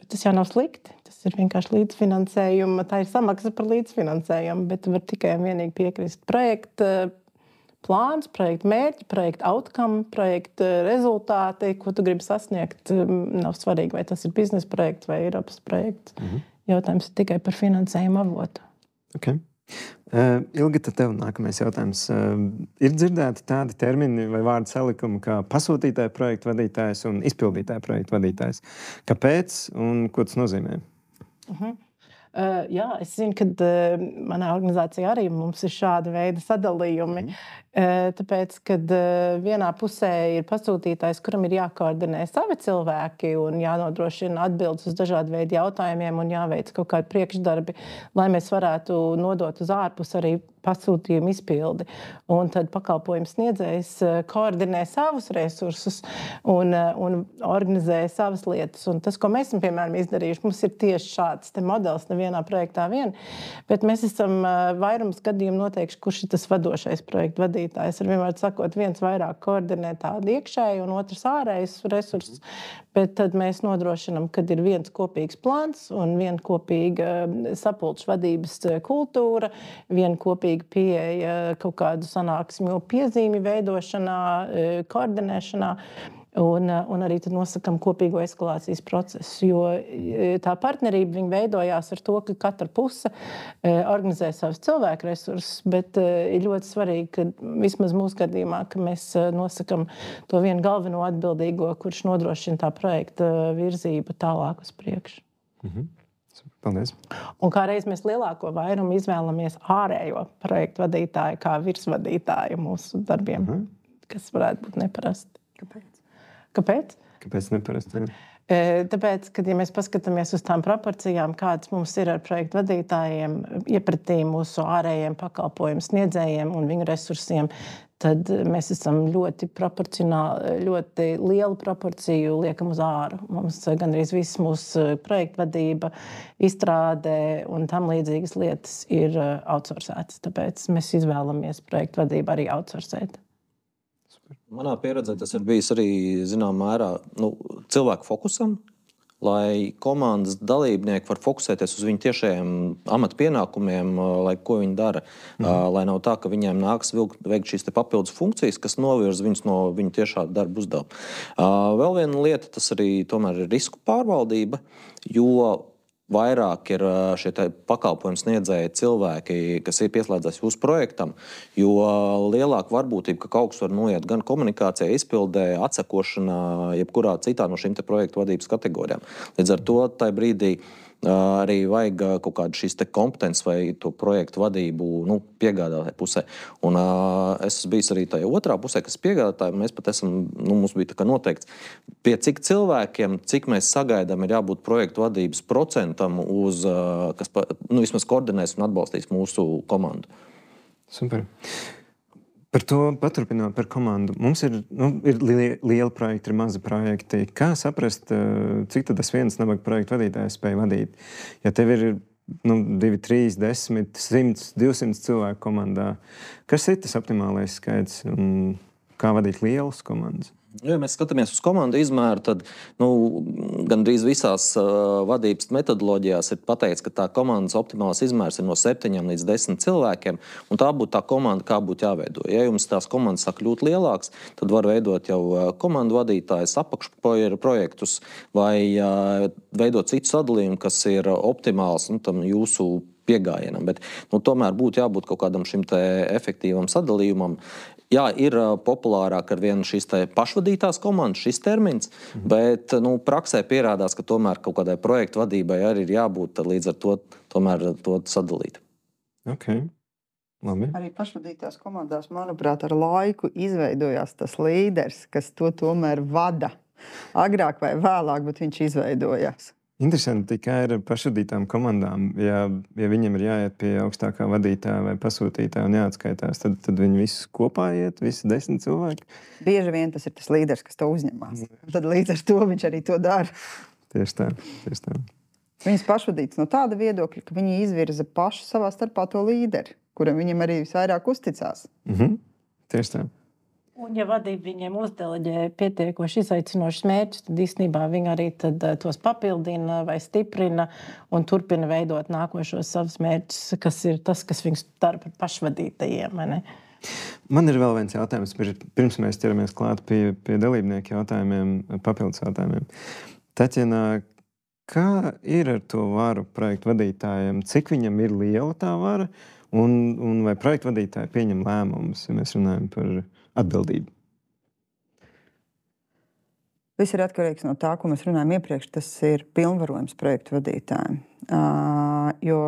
Speaker 3: bet tas jau nav slikti. Tas ir vienkārši līdzfinansējuma, tā ir samaksa par līdzfinansējumu, bet tu var tikai un vienīgi piekrist projekta plāns, projekta mērķi, projekta outcome, projekta rezultāti, ko tu gribi sasniegt. Nav svarīgi, vai tas ir biznesa projekts vai Eiropas projekts. Jautājums ir tikai par finansējumu avotu.
Speaker 1: Okay. Ilgita, tev nākamais jautājums. Ir dzirdēti tādi termini vai vārdu salikumi kā pasūtītāja projekta vadītājs un izpildītāja projekta vadītājs. Kāpēc un ko tas nozīmē?
Speaker 3: Jā, es zinu, ka manā organizācijā arī mums ir šāda veida sadalījumi. Tāpēc, kad vienā pusē ir pasūtītājs, kuram ir jākoordinē savi cilvēki un jānodrošina atbildes uz dažādu veidu jautājumiem un jāveic kaut kādi priekšdarbi, lai mēs varētu nodot uz ārpus arī pasūtījumu izpildi. Un tad pakalpojums sniedzējs koordinē savus resursus un organizē savas lietas. Un tas, ko mēs esam, piemēram, izdarījuši, mums ir tieši šāds te modelis, nevienā projektā vien, bet mēs esam vairums gadījumu noteikti, kurš ir tas vadošais projekta vadītājs. Ar vienmēr sakot, viens vairāk koordinē tādu iekšēju un otrs ārējus resursus, bet tad mēs nodrošinam, kad ir viens kopīgs plāns un viena kopīga sapulču vadības kultūra, viena kopīga pieeja kaut kādu sanāksmju piezīmi veidošanā, koordinēšanā. Un arī tad nosakam kopīgo eskalācijas procesu, jo tā partnerība viņa veidojās ar to, ka katra puse organizē savus cilvēku resursus, bet ir ļoti svarīgi, ka vismaz mūsu gadījumā, ka mēs nosakam to vienu galveno atbildīgo, kurš nodrošina tā projekta virzību tālāk uz priekšu.
Speaker 1: Paldies.
Speaker 3: Un kā reiz mēs lielāko vairumu izvēlamies ārējo projektu vadītāju kā virsvadītāju mūsu darbiem, kas varētu būt neparasti. Kāpēc?
Speaker 1: Kāpēc neparasti?
Speaker 3: Tāpēc, kad ja mēs paskatāmies uz tām proporcijām, kādas mums ir ar projektu vadītājiem, iepratī mūsu ārējiem pakalpojumu sniedzējiem un viņu resursiem, tad mēs esam ļoti proporcionāli, ļoti lielu proporciju liekam uz āru. Mums gandrīz viss mūsu projektu vadība, izstrāde un tam līdzīgas lietas ir outsourcētas. Tāpēc mēs izvēlamies projektu vadību arī outsourcēt.
Speaker 2: Manā pieredzē tas ir bijis arī zināmā mērā cilvēku fokusam, lai komandas dalībnieki var fokusēties uz viņu tiešajiem amata pienākumiem, lai ko viņi dara. Lai nav tā, ka viņiem nāks veikt šīs papildus funkcijas, kas novirz viņus no viņu tiešā darba uzdevuma. Vēl viena lieta, tas arī tomēr ir risku pārvaldība, jo vairāk ir šie pakalpojumu sniedzēji cilvēki, kas ir pieslēdzās jūsu projektam, jo lielāka varbūtība, ka kaut kas var noiet gan komunikācijā, izpildē, atsekošanā, jebkurā citā no šīm projektu vadības kategorijām. Līdz ar to tajā brīdī arī vajag kaut kādu šīs kompetences vai to projektu vadību piegādātāju pusē. Un es esmu bijis arī tajā otrā pusē, kas piegādātāji. Mēs pat esam, mums bija tā kā noteikts, pie cik cilvēkiem, cik mēs sagaidām, ir jābūt projektu vadības procentam, uz, kas vismaz koordinēs un atbalstīs mūsu komandu.
Speaker 1: Super. Par to paturpinot par komandu. Mums ir lieli projekti, ir mazi projekti. Kā saprast, cik tad tas viens nabaga projektu vadītājs spēj vadīt? Ja tev ir 2, 3, 10, 100, 200 cilvēku komandā, kas ir tas optimālais skaits un kā vadīt lielas komandas?
Speaker 2: Ja mēs skatāmies uz komandu izmēru, tad gandrīz visās vadības metodoloģijās ir pateikts, ka tā komandas optimālais izmērs ir no 7 līdz 10 cilvēkiem, un tā būtu tā komanda, kā būtu jāveido. Ja jums tās komandas sāk kļūt lielāks, tad var veidot jau komandu vadītājus, apakšprojektus vai veidot citu sadalījumu, kas ir optimāls tam jūsu piegājienam. Bet tomēr būtu jābūt kaut kādam šim efektīvam sadalījumam. Jā, ir populārāk ar vienu šīs pašvadītās komandas, šis termins, bet praksē pierādās, ka tomēr kaut kādai projektu vadībai arī ir jābūt, tad līdz ar to tomēr to sadalīt.
Speaker 1: Okay. Labi.
Speaker 4: Arī pašvadītās komandās, manuprāt, ar laiku izveidojās tas līderis, kas to tomēr vada. Agrāk vai vēlāk, bet viņš izveidojās.
Speaker 1: Interesanti, kā ir ar pašvadītām komandām. Ja viņiem ir jāiet pie augstākā vadītāja vai pasūtītāja un jāatskaitās, tad viņi visi kopā iet, visi 10 cilvēki?
Speaker 4: Bieži vien tas ir tas līderis, kas to uzņemās. Tad līdz ar to viņš arī to dara.
Speaker 1: Tieši tā.
Speaker 4: Viņas pašvadītas no tāda viedokļa, ka viņi izvirza pašu savā starpā to līderi, kuram viņam arī visvairāk uzticās.
Speaker 1: Tieši tā.
Speaker 3: Un, ja vadība viņiem uzdeleģē pietiekoši izaicinošus mērķus, tad īstenībā viņi arī tos papildina vai stiprina un turpina veidot nākošos savus mērķus, kas ir tas, kas viņus dara par pašvadītajiem.
Speaker 1: Man ir vēl viens jautājums, pirms mēs ķeramies klāt pie dalībnieku jautājumiem, papildus jautājumiem. Taķena, kā ir ar to varu projektu vadītājiem? Cik viņam ir liela tā vara? Un vai projektu vadītāji pieņem lēmumus, ja mēs runājam par atbildību?
Speaker 4: Viss ir atkarīgs no tā, ko mēs runājam iepriekš. Tas ir pilnvarojums projektu vadītājiem. Jo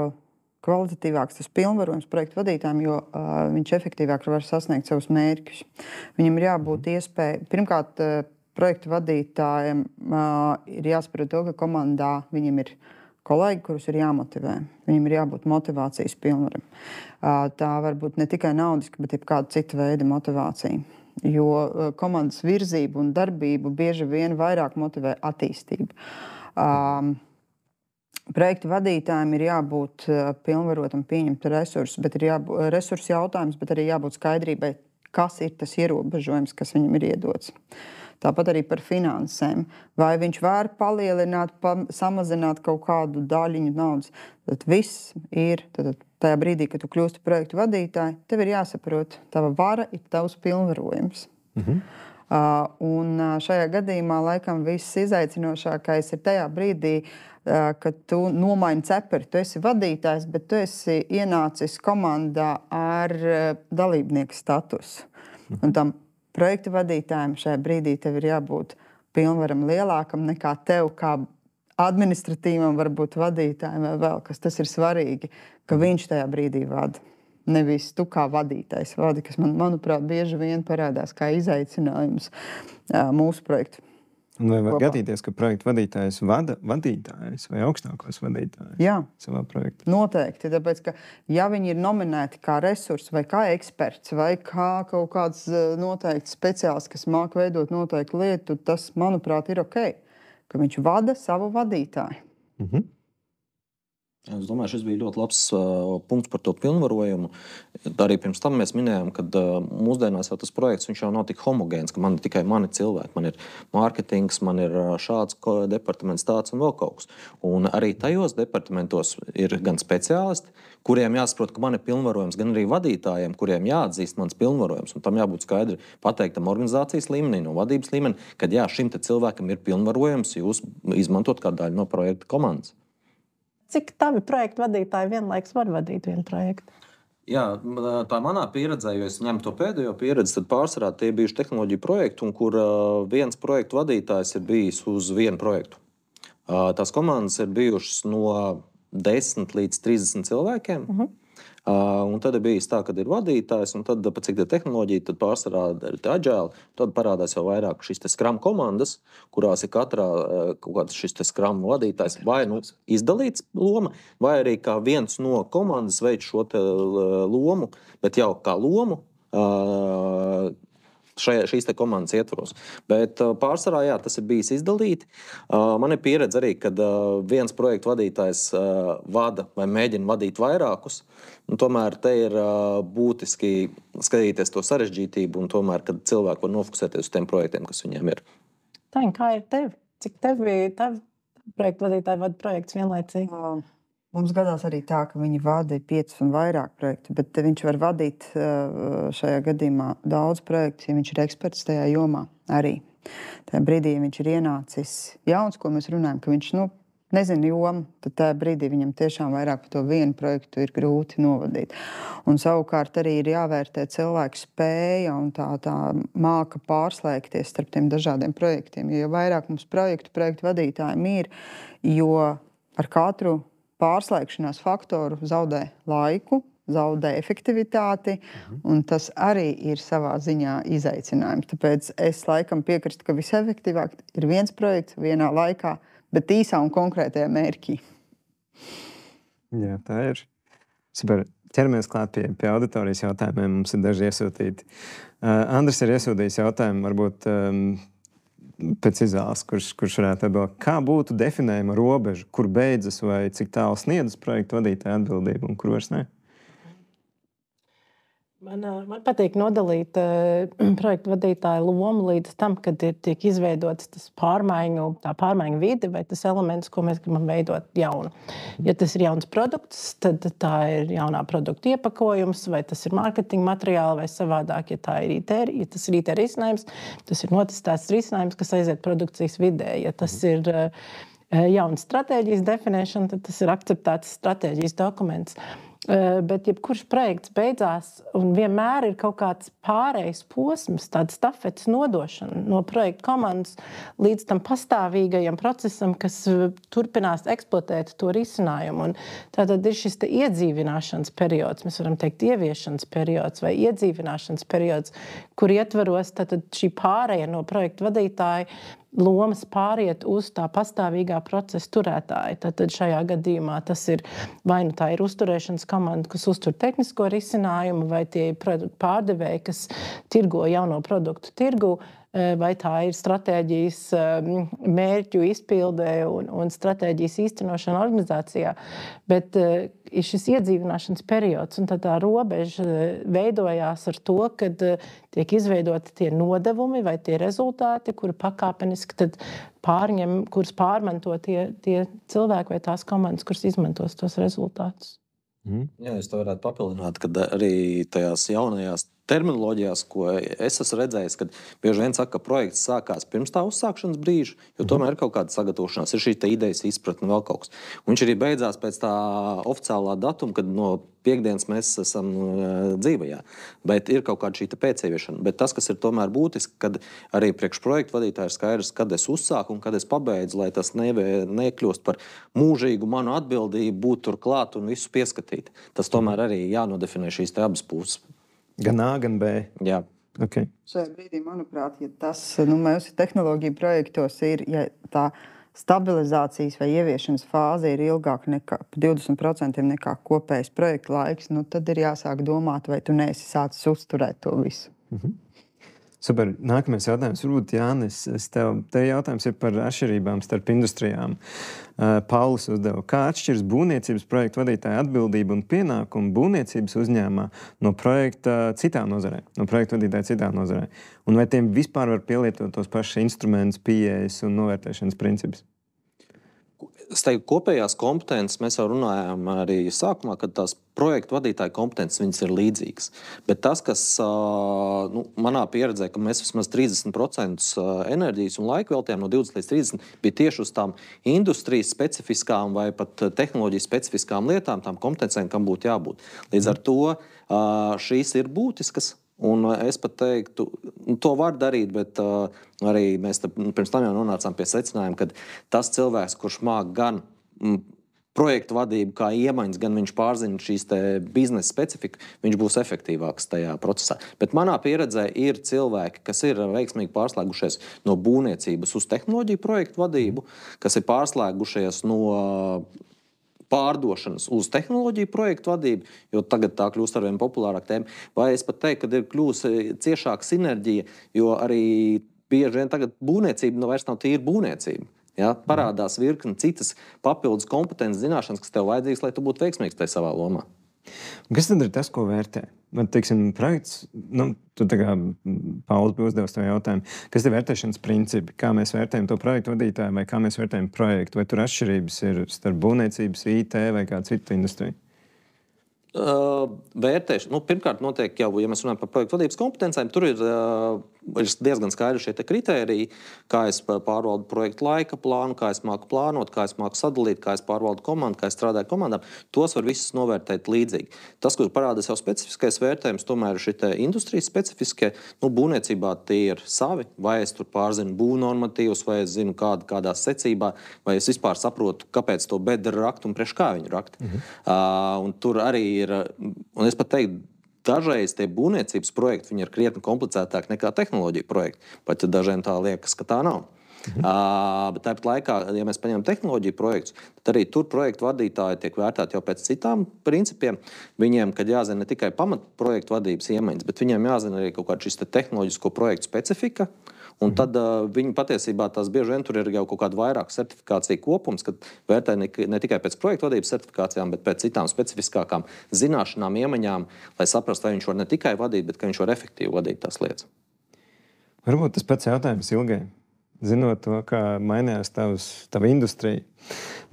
Speaker 4: kvalitatīvāks tas pilnvarojums projektu vadītājiem, jo viņš efektīvāk var sasniegt savus mērķus. Viņam ir jābūt iespēja, pirmkārt, projektu vadītājiem ir jāsaprot to, ka komandā viņam ir kolēģi, kurus ir jāmotivē. Viņam ir jābūt motivācijas pilnvaram. Tā var būt ne tikai naudiska, bet jebkāda cita veida motivācija. Jo komandas virzību un darbību bieži vien vairāk motivē attīstību. Projektu vadītājiem ir jābūt pilnvarotam pieņemt resursus, bet ir jābūt resursu jautājums, bet arī jābūt skaidrībai, kas ir tas ierobežojums, kas viņam ir iedots. Tāpat arī par finansēm. Vai viņš var palielināt, samazināt kaut kādu daļiņu naudas. Tad viss ir tajā brīdī, kad tu kļūsti projektu vadītāji, tev ir jāsaprot, tava vara ir tavs pilnvarojums. Un šajā gadījumā laikam viss izaicinošākais ir tajā brīdī, kad tu nomaini cepuri. Tu esi vadītājs, bet tu esi ienācis komandā ar dalībnieku statusu. Un tam projektu vadītājiem šajā brīdī tev ir jābūt pilnvaram lielākam nekā tev kā administratīvam varbūt vadītājiem vai vēl kas. Tas ir svarīgi, ka viņš tajā brīdī vada. Nevis tu kā vadītājs vadi, kas manuprāt, bieži vien parādās kā izaicinājums mūsu projektu.
Speaker 1: Vai var gadīties, ka projektu vadītājs vada vadītājs vai augstākos vadītājus?
Speaker 4: Jā,
Speaker 1: savā projektā?
Speaker 4: Noteikti. Tāpēc, ka ja viņi ir nominēti kā resursi vai kā eksperts vai kā kaut kāds noteikts speciālists, kas māk veidot noteiktu lietu, tas, manuprāt, ir ok, ka viņš vada savu vadītāju.
Speaker 2: Es domāju, šis bija ļoti labs punkts par to pilnvarojumu. Arī pirms tam mēs minējām, ka mūsdienās jau tas projekts jau nav tik homogēns, ka man ir tikai mani cilvēki. Man ir mārketings, man ir šāds departaments, tāds un vēl kaut kas. Un arī tajos departamentos ir gan speciālisti, kuriem jāsaprot, ka man ir pilnvarojums, gan arī vadītājiem, kuriem jāatzīst mans pilnvarojums. Un tam jābūt skaidri pateiktam organizācijas līmenī, no vadības līmenī, kad jā, šim te cilvēkam ir pilnvarojums, jūs izmantot kā daļu no projekta komandas.
Speaker 3: Cik tavi projektu vadītāji vienlaikus var vadīt vienu projektu?
Speaker 2: Jā, tā manā pieredzē, jo es ņemu to pēdējo pieredzi, tad pārsvarā tie bijuši tehnoloģiju projekti, un kur viens projektu vadītājs ir bijis uz vienu projektu. Tās komandas ir bijušas no 10 līdz 30 cilvēkiem. Un tad ir bijis tā, kad ir vadītājs, un tad, cik ir tehnoloģija, tad pārsvarā ir agile. Tad parādās jau vairāk šīs Scrum komandas, kurās ir katrā kaut kāds šis Scrum vadītājs vai izdalīts loma, vai arī kā viens no komandas veids šo te lomu, bet jau kā lomu šīs te komandas ietvaros. Bet pārsvarā, jā, tas ir bijis izdalīti. Man ir pieredze arī, kad viens projektu vadītājs vada vai mēģina vadīt vairākus. Un tomēr te ir būtiski skatīties to sarežģītību un tomēr, kad cilvēki var nofokusēties uz tiem projektiem, kas viņiem ir.
Speaker 3: Tā, kā ir tev? Cik tev projektu vadītāji vada projekts vienlaicīgi?
Speaker 4: Mums gadās arī tā, ka viņi vada 5 un vairāk projektu, bet viņš var vadīt šajā gadījumā daudz projektu, ja viņš ir eksperts tajā jomā arī. Tajā brīdī, ja viņš ir ienācis jauns, ko mēs runājam, ka viņš nezina jomu, tad tajā brīdī viņam tiešām vairāk par to vienu projektu ir grūti novadīt. Un savukārt arī ir jāvērtē cilvēku spēja un tā māka pārslēgties starp tiem dažādiem projektiem. Jo vairāk mums projektu vadītājiem ir, jo ar katru pārslēgšanās faktoru zaudē laiku, zaudē efektivitāti, un tas arī ir savā ziņā izaicinājums. Tāpēc es laikam piekrītu, ka visefektīvāk ir viens projekts vienā laikā, bet īsā un konkrētajā mērķī.
Speaker 1: Jā, tā ir. Super. Ķeramies klāt pie auditorijas jautājumiem. Mums ir daži iesūtīti. Andris ir iesūtījis jautājumu, varbūt pēc izvēles, kurš varētu atbildēt. Kā būtu definējama robeža, kur beidzas vai cik tālu sniedzas projektu vadītāja atbildība un kur vairs ne?
Speaker 3: Man patīk nodalīt projektu vadītāju lomu līdz tam, kad tiek izveidots tā pārmaiņu vide vai tas elements, ko mēs gribam veidot jaunu. Ja tas ir jauns produkts, tad tā ir jaunā produkta iepakojums, vai tas ir mārketinga materiāli, vai savādāk, ja tā ir IT, ja tas ir IT risinājums, tas ir notestēts risinājums, kas aiziet produkcijas vidē. Ja tas ir jauns stratēģijas definēšana, tad tas ir akceptēts stratēģijas dokuments. Bet jebkurš projekts beidzās un vienmēr ir kaut kāds pārējais posms, tāda stafetes nodošana no projekta komandas līdz tam pastāvīgajam procesam, kas turpinās eksploatēt to risinājumu. Un tātad ir šis iedzīvināšanas periods, mēs varam teikt ieviešanas periods vai iedzīvināšanas periods, kur ietvaros tātad šī pārēja no projekta vadītāja lomas pāriet uz tā pastāvīgā procesa turētāja. Tad šajā gadījumā tas ir vai nu tā ir uzturēšanas komanda, kas uztur tehnisko risinājumu, vai tie ir produktu pārdevēji, kas tirgo jauno produktu tirgu, vai tā ir stratēģijas mērķu izpildē un stratēģijas īstenošana organizācijā. Bet ir šis iedzīvināšanas periods, un tā robeža veidojās ar to, kad tiek izveidoti tie nodevumi vai tie rezultāti, kuri pakāpeniski tad kurus pārmanto tie cilvēki vai tās komandas, kuras izmantos tos rezultātus.
Speaker 2: Jā, es to varētu papildināt, kad arī tajās jaunajās terminoloģijās, ko es esmu redzējis, kad bieži vien saka, ka projekts sākās pirms tā uzsākšanas brīža, jo tomēr ir kaut kāda sagatavošanās, ir šī idejas izpratne vēl kaut kas. Un viņš arī beidzās pēc tā oficiālā datuma, kad no piekdienas mēs esam dzīvajā. Bet ir kaut kāda šī pēcieviešana. Bet tas, kas ir tomēr būtiski, kad arī priekš projektu vadītāji ir skaidrs, kad es uzsāku un kad es pabeidzu, lai tas nekļūst par mūžīgu manu atbildību būt tur klāt un visu pieskatīt. Tas tomēr arī jānodefinē šīs te abas puses.
Speaker 1: Gan A, gan B.
Speaker 2: Jā.
Speaker 1: Okay.
Speaker 4: Šajā brīdī, manuprāt, ja tas mūsu tehnoloģiju projektos ir, ja tā stabilizācijas vai ieviešanas fāze ir ilgāka nekā 20% nekā kopējais projekta laiks, tad ir jāsāk domāt, vai tu neesi sācis uzturēt to visu.
Speaker 1: Super. Nākamais jautājums. Varbūt, Jānis, tev jautājums ir par atšķirībām starp industrijām. Paulis uzdeva, kā atšķiras būvniecības projektu vadītāja atbildība un pienākuma būvniecības uzņēmumā no projekta citā nozarē, no projektu vadītāja citā nozarē? Un vai tiem vispār var pielietot tos pašus instrumentus, pieejas un novērtēšanas principus?
Speaker 2: Es teiktu, kopējās kompetences mēs jau runājām arī sākumā, kad tās projektu vadītāja kompetences viņas ir līdzīgas. Bet tas, kas manā pieredzē, ka mēs vismaz 30% enerģijas un laika veltījām no 20 līdz 30, bija tieši uz tām industrijas specifiskām vai pat tehnoloģijas specifiskām lietām, tām kompetencēm, kam būtu jābūt. Līdz ar to šīs ir būtiskas. Un es pat teiktu, to var darīt, bet arī mēs pirms tam jau nonācām pie secinājuma, ka tas cilvēks, kurš māk gan projektu vadību kā iemaņas, gan viņš pārzina šīs te biznesa specifiku, viņš būs efektīvāks tajā procesā. Bet manā pieredzē ir cilvēki, kas ir veiksmīgi pārslēgušies no būvniecības uz tehnoloģiju projektu vadību, kas ir pārslēgušies no pārdošanas uz tehnoloģiju projektu vadību, jo tagad tā kļūst arvien populārāk tēma. Vai es pat teiktu, ka ir kļūst ciešāka sinerģija, jo arī bieži vien tagad būvniecība vairs nav tīra būvniecība. Ja? Parādās virkni citas papildus kompetences zināšanas, kas tev vajadzīgs, lai tu būtu veiksmīgs tajā savā lomā.
Speaker 1: Kas tad ir tas, ko vērtē? Man, teiksim, projekts, tu tā kā Pauls bija uzdevis to jautājumu, kas ir vērtēšanas principi? Kā mēs vērtējam to projektu vadītāju vai kā mēs vērtējam projektu? Vai tur atšķirības ir starp būvniecības, IT vai kādu citu industriju?
Speaker 2: Vērtēšana. Pirmkārt, notiek jau, ja mēs runājam par projektu vadības kompetencēm, tur ir diezgan skaidri šie kritēriji, kā es pārvaldu projektu laika plānu, kā es māku plānot, kā es māku sadalīt, kā es pārvaldu komandu, kā es strādāju komandām. Tos var visus novērtēt līdzīgi. Tas, kur parādās jau specifiskais vērtējums, tomēr ir šie industrijas specifiskie. Būvniecībā tie ir savi, vai es tur pārzinu būvnormatīvus, vai es zinu kādā secībā, vai es vispār saprotu, kāpēc to bedra rakt un priekš kā viņu rakt. Un tur arī ir, un es pat teiktu, dažreiz tie būvniecības projekti ir krietni komplicētāki nekā tehnoloģija projekti. Pat ja dažiem tā liekas, ka tā nav. Bet tāpat laikā, ja mēs paņemam tehnoloģiju projektus, tad arī tur projektu vadītāji tiek vērtēti jau pēc citām principiem. Viņiem, kad jāzina ne tikai pamat projektu vadības iemaņas, bet viņiem jāzina arī kaut kāda šis tehnoloģisko projektu specifika. Un tad viņi patiesībā tās bieži vien tur ir jau kaut kāda vairāk certifikācija kopums, kad vērtē ne tikai pēc projektu vadības certifikācijām, bet pēc citām specifiskākām zināšanām, iemaņām, lai saprastu, vai viņš var ne tikai vadīt, bet ka viņš var efektīvi vadīt tās lietas.
Speaker 1: Varbūt tas pats jautājums Ilgai. Zinot to, kā mainījās tava industrija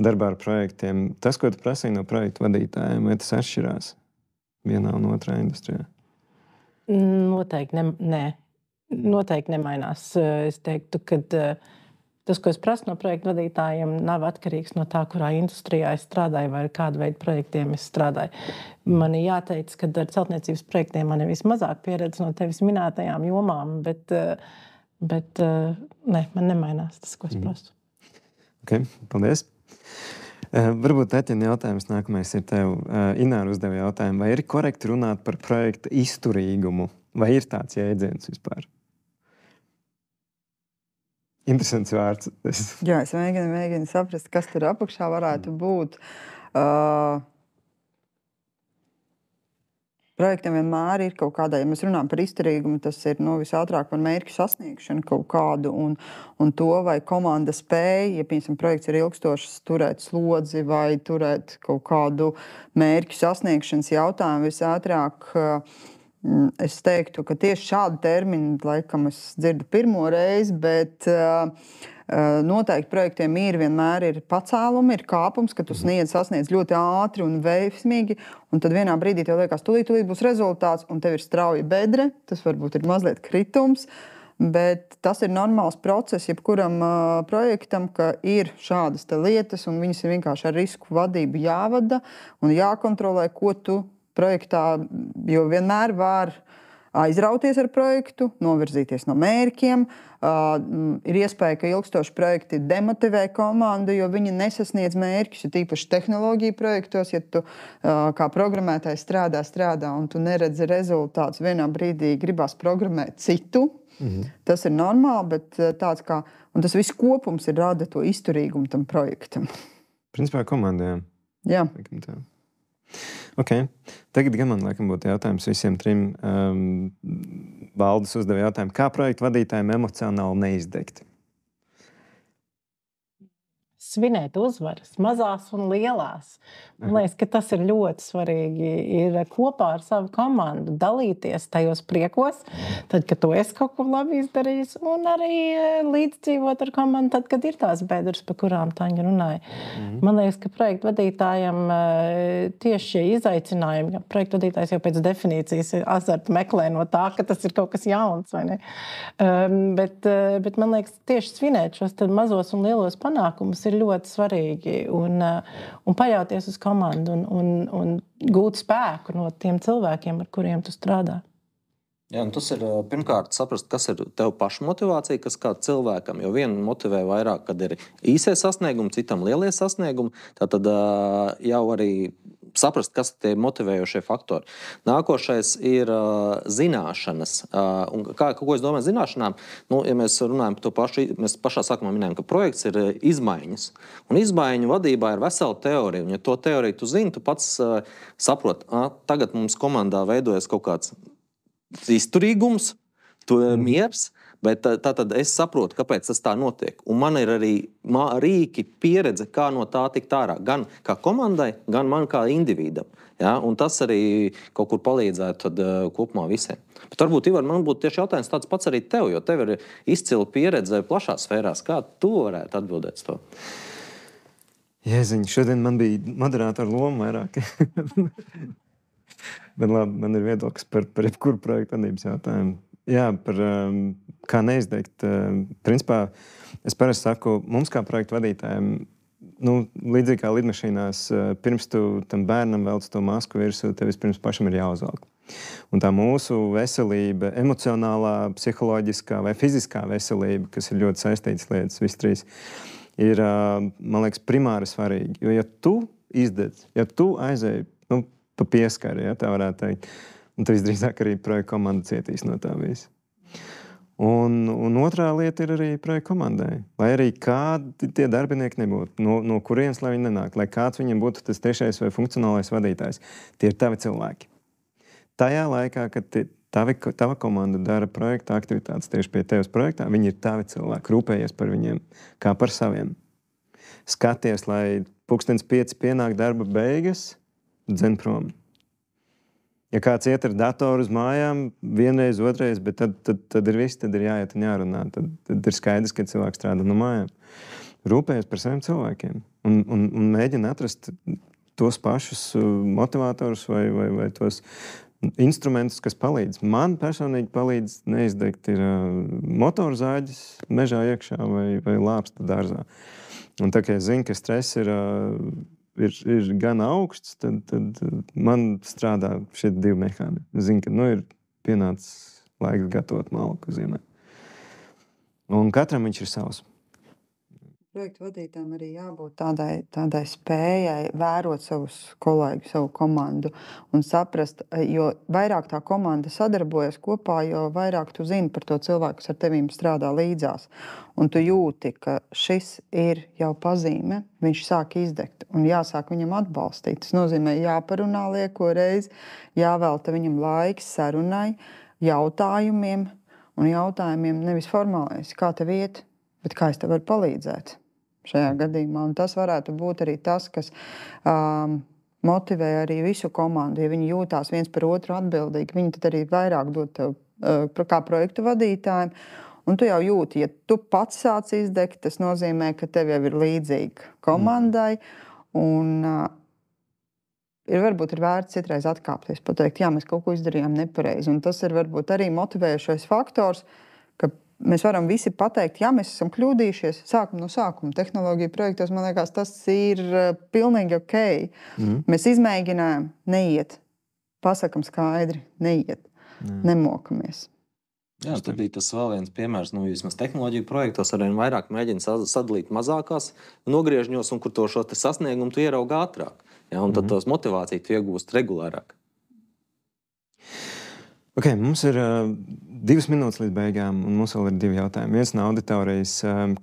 Speaker 1: darbā ar projektiem, tas, ko tu prasīji no projektu vadītājiem, vai tas atšķirās vienā un otrā industrijā?
Speaker 3: Noteikti nemainās. Es teiktu, ka tas, ko es prasu no projektu vadītājiem, nav atkarīgs no tā, kurā industrijā es strādāju vai kādu veidu projektiem es strādāju. Man ir jāteic, ka ar celtniecības projektiem man ir vismazāk pieredze no tevis minētajām jomām, bet man nemainās tas, ko es prasu.
Speaker 1: Okay, paldies. Varbūt Taķina jautājums nākamais ir tev. Ināra uzdeva jautājumu, vai ir korekti runāt par projekta izturīgumu? Vai ir tāds jēdziens vispār? Interesants vārds.
Speaker 4: Jā, es mēģinu saprast, kas tur apakšā varētu būt. Projektam vienmēr ir kaut kādā, ja mēs runājam par izturīgumu, tas ir visātrāk par mērķu sasniegšanu kaut kādu un to, vai komanda spēja, ja, piemēram, projekts ir ilgstošs, turēt slodzi vai turēt kaut kādu mērķu sasniegšanas jautājumu visātrāk. Es teiktu, ka tieši šādu terminu, laikam, es dzirdu pirmo reizi, bet noteikti projektiem vienmēr ir pacēlumi, ir kāpums, ka tu sasniedz ļoti ātri un veiksmīgi, un tad vienā brīdī tev liekas, tūlīt būs rezultāts, un tev ir strauja bedre, tas varbūt ir mazliet kritums, bet tas ir normāls process jebkuram projektam, ka ir šādas lietas, un viņas ir vienkārši ar risku vadību jāvada un jākontrolē, ko tu projektā, jo vienmēr var aizrauties ar projektu, novirzīties no mērķiem. Ir iespēja, ka ilgstoši projekti demotivē komandu, jo viņi nesasniedz mērķus, jo tīpaši tehnoloģiju projektos, ja tu kā programmētājs strādā un tu neredzi rezultātus, vienā brīdī gribās programmēt citu. Tas ir normāli, bet tāds kā, un tas viss kopums ir rada to izturīgumu tam projektam.
Speaker 1: Principā komandējām.
Speaker 4: Jā.
Speaker 1: Okay. Tagad gan man laikam būtu jautājums visiem trim. Valdis uzdeva jautājumu, kā projektu vadītājiem emocionāli neizdegt?
Speaker 3: Svinēt uzvaras, mazās un lielās. Man liekas, ka tas ir ļoti svarīgi. Ir kopā ar savu komandu dalīties tajos priekos, tad, kad tu esi kaut ko labi izdarījis, un arī līdzdzīvot ar komandu, tad, kad ir tās bedres, par kurām Taņa runāja. Man liekas, ka projektu vadītājiem tieši šie izaicinājumi, projektu vadītājs jau pēc definīcijas azartu meklē no tā, ka tas ir kaut kas jauns, vai ne? Bet man liekas, tieši svinēt šos tad mazos un lielos panākumus ir ļoti svarīgi un paļauties uz komandu un gūt spēku no tiem cilvēkiem, ar kuriem tu strādā.
Speaker 2: Jā, tas ir pirmkārt saprast, kas ir tev paša motivācija, kas kā cilvēkam, jo vienu motivē vairāk, kad ir īsie sasniegumi, citam lielie sasniegumi, tad jau arī saprast, kas tie motivējošie faktori. Nākošais ir zināšanas. Un ko es domāju zināšanām? Ja mēs runājam par to pašu, mēs pašā sākumā minējam, ka projekts ir izmaiņas. Un izmaiņu vadībā ir vesela teorija. Un ja to teoriju tu zini, tu pats saproti, tagad mums komandā veidojas kaut kāds izturīgums, miers, bet tātad es saprotu, kāpēc tas tā notiek. Un man ir arī rīki pieredze, kā no tā tikt ārā. Gan kā komandai, gan man kā individam. Ja? Un tas arī kaut kur palīdzētu kopumā visiem. Bet varbūt, Ivar, man būtu tieši jautājums tāds pats arī tev, jo tev ir izcila pieredze plašās sfērās. Kā tu varētu atbildēt to?
Speaker 1: Jēziņ, šodien man bija moderātora loma vairāk. Bet labi, man ir viedoklis par jebkuru projektu vadības jautājumu. Jā, par kā neizdegt. Principā, es parasti saku, mums kā projektu vadītājiem, līdzīgi kā lidmašīnās, pirms tu tam bērnam velc to masku virsū, tev vispirms pašam ir jāuzvelk. Un tā mūsu veselība, emocionālā, psiholoģiskā vai fiziskā veselība, kas ir ļoti saistītas lietas, visi trīs, ir, man liekas, primāri svarīgi. Jo ja tu izdedz, ja tu aizēji, pa pieskari, ja, tā varētu teikt. Un tad visdrīzāk arī projekta komanda cietīs no tā visa. Un otrā lieta ir arī projekta komandai. Lai arī kādi tie darbinieki nebūtu, no kurienes lai viņi nenāk, lai kāds viņiem būtu tas tiešais vai funkcionālais vadītājs. Tie ir tavi cilvēki. Tajā laikā, kad tava komanda dara projekta aktivitātes tieši pie tevis projektā, viņi ir tavi cilvēki, rūpējies par viņiem kā par saviem. Skaties, lai 5:00 pienāk darba beigas, dzen prom. Ja kāds iet ar datoru uz mājām, vienreiz, otrais, bet tad ir viss, tad ir jāiet un jārunā. Tad ir skaidrs, ka cilvēks strādā no mājām. Rūpējies par saviem cilvēkiem un mēģina atrast tos pašus motivatorus vai tos instrumentus, kas palīdz. Man personīgi palīdz neizdegt ir motorzāģis mežā iekšā vai lāpsta dārzā. Un tā kā es zinu, ka stress ir gan augsts, tad man strādā šie divi mehāni. Es zinu, ka ir pienācis laiks gatavot malku ziemē. Un katram viņš ir savs.
Speaker 4: Projektu vadītājiem arī jābūt tādai spējai vērot savus kolēģus, savu komandu un saprast, jo vairāk tā komanda sadarbojas kopā, jo vairāk tu zini par to cilvēku, kas ar tevīm strādā līdzās. Un tu jūti, ka šis ir jau pazīme, viņš sāk izdegt un jāsāk viņam atbalstīt. Tas nozīmē jāparunā lieko reizi, jāvelta viņam laiks sarunai, jautājumiem un jautājumiem nevis formālais, kā tev iet, bet kā es tev varu palīdzēt šajā gadījumā. Un tas varētu būt arī tas, kas motivē arī visu komandu. Ja viņi jūtās viens par otru atbildīgi, viņi tad arī vairāk dod tev kā projektu vadītājiem. Un tu jau jūti, ja tu pats sāc izdegt, tas nozīmē, ka tev jau ir līdzīga komandai. Un varbūt ir vērts citreiz atkāpties, pateikt, jā, mēs kaut ko izdarījām nepareizi. Un tas ir varbūt arī motivējušais faktors, ka mēs varam visi pateikt, jā, mēs esam kļūdījušies no sākuma. Tehnoloģija projektos, man liekas, tas ir pilnīgi ok. Mēs izmēģinājām, neiet. Pasakam skaidri, neiet. Nemokamies.
Speaker 2: Jā, tad bija tas vēl viens piemērs. Vismaz tehnoloģiju projektos arvien vairāk mēģina sadalīt mazākās nogriežņos, un kur to šo sasniegumu tu ieraugi ātrāk. Ja, un tad tos motivāciju tu iegūst regulārāk.
Speaker 1: Ok, mums ir 2 minūtes līdz beigām, un mums vēl ir 2 jautājumi. Viens no auditorijas.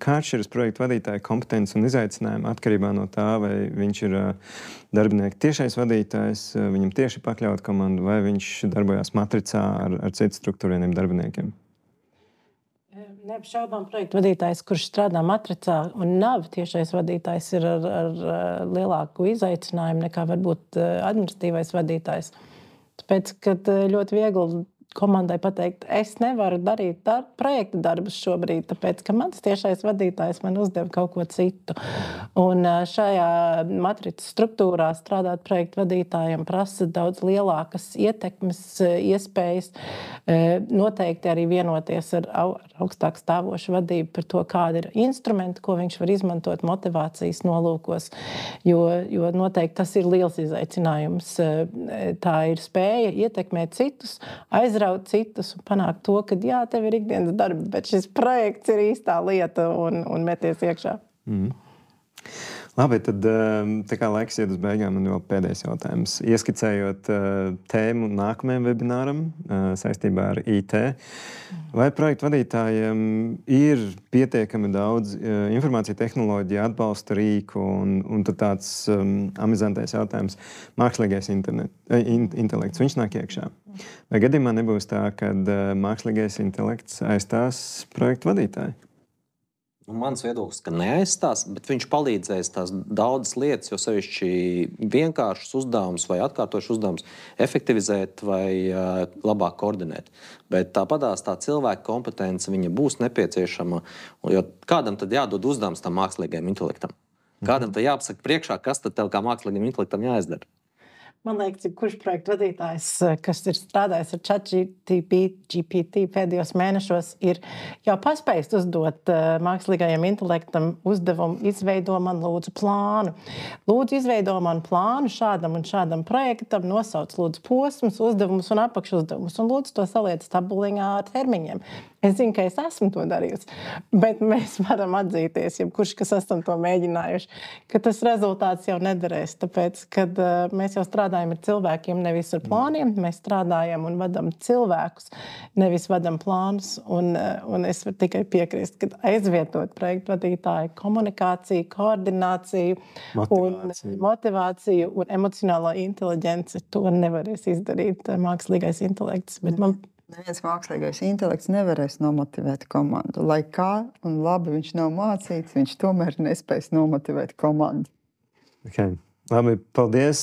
Speaker 1: Kā atšķiras projektu vadītāja kompetences un izaicinājumi atkarībā no tā, vai viņš ir darbinieku tiešais vadītājs, viņam tieši pakļauta komanda, vai viņš darbojās matricā ar citu struktūriem darbiniekiem?
Speaker 3: Neapšaubām projektu vadītājs, kurš strādā matricā un nav tiešais vadītājs, ir ar lielāku izaicinājumu nekā varbūt administratīvais vadītājs. Tāpēc, kad ļoti viegli komandai pateikt, es nevaru darīt projekta darbus šobrīd, tāpēc, ka mans tiešais vadītājs man uzdeva kaut ko citu. Un šajā matricas struktūrā strādāt projekta vadītājiem prasa daudz lielākas ietekmes, iespējas, noteikti arī vienoties ar augstāk stāvošu vadību par to, kāda ir instrumenti, ko viņš var izmantot motivācijas nolūkos, jo noteikti tas ir liels izaicinājums. Tā ir spēja ietekmēt citus, aizraut citus un panākt to, ka jā, tev ir ikdienas darbi, bet šis projekts ir īstā lieta un meties iekšā.
Speaker 1: Labi, tad tā kā laiks iet uz beigām, man vēl pēdējais jautājums. Ieskicējot tēmu nākamajam webināram saistībā ar IT, vai projektu vadītājiem ir pietiekami daudz informācija tehnoloģija atbalsta rīku un tad tāds amizantais jautājums mākslīgais intelekts, viņš nāk iekšā. Vai gadījumā nebūs tā, kad mākslīgais intelekts aizstās projektu vadītāju?
Speaker 2: Mans viedoklis, ka neaizstās, bet viņš palīdzēs tās daudzas lietas, jo sevišķi vienkāršus uzdevumus vai atkārtošus uzdevumus efektivizēt vai labāk koordinēt. Bet tāpatās tā cilvēka kompetence viņa būs nepieciešama, jo kādam tad jādod uzdevums tam mākslīgajam intelektam? Kādam tad jāpasaka priekšā, kas tad tev kā mākslīgajam intelektam jāizdara?
Speaker 3: Man liekas, kurš projektu vadītājs, kas ir strādājis ar ChatGPT pēdējos mēnešos, ir jau paspējis uzdot mākslīgajam intelektam uzdevumu, izveido man lūdzu plānu. Lūdzu, izveido man plānu šādam un šādam projektam, nosauc lūdzu posmus, uzdevumus un apakšuzdevumus, un lūdzu to saliec tabuliņā ar termiņiem. Es zinu, ka es esmu to darījusi, bet mēs varam atzīties, jebkurš, kas esam to mēģinājuši, ka tas rezultāts jau nederēs, tāpēc, kad mēs jau strādājam ar cilvēkiem, nevis ar plāniem, mēs strādājam un vadam cilvēkus, nevis vadam plānus, un es varu tikai piekrist, ka aizvietot projektu vadītāju komunikāciju, koordināciju, motivāciju un emocionālo inteliģenci, to nevarēs izdarīt mākslīgais intelekts, bet
Speaker 4: Neviens mākslīgais intelekts nevarēs nomotivēt komandu. Lai kā un labi viņš nav mācīts, viņš tomēr nespēs nomotivēt komandu.
Speaker 1: Okay. Labi, paldies,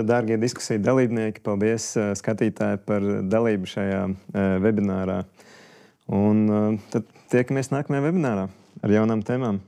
Speaker 1: dārgie diskusiju dalībnieki. Paldies, skatītāji, par dalību šajā webinārā. Un tad tiekamies nākamajā webinārā ar jaunām tēmām.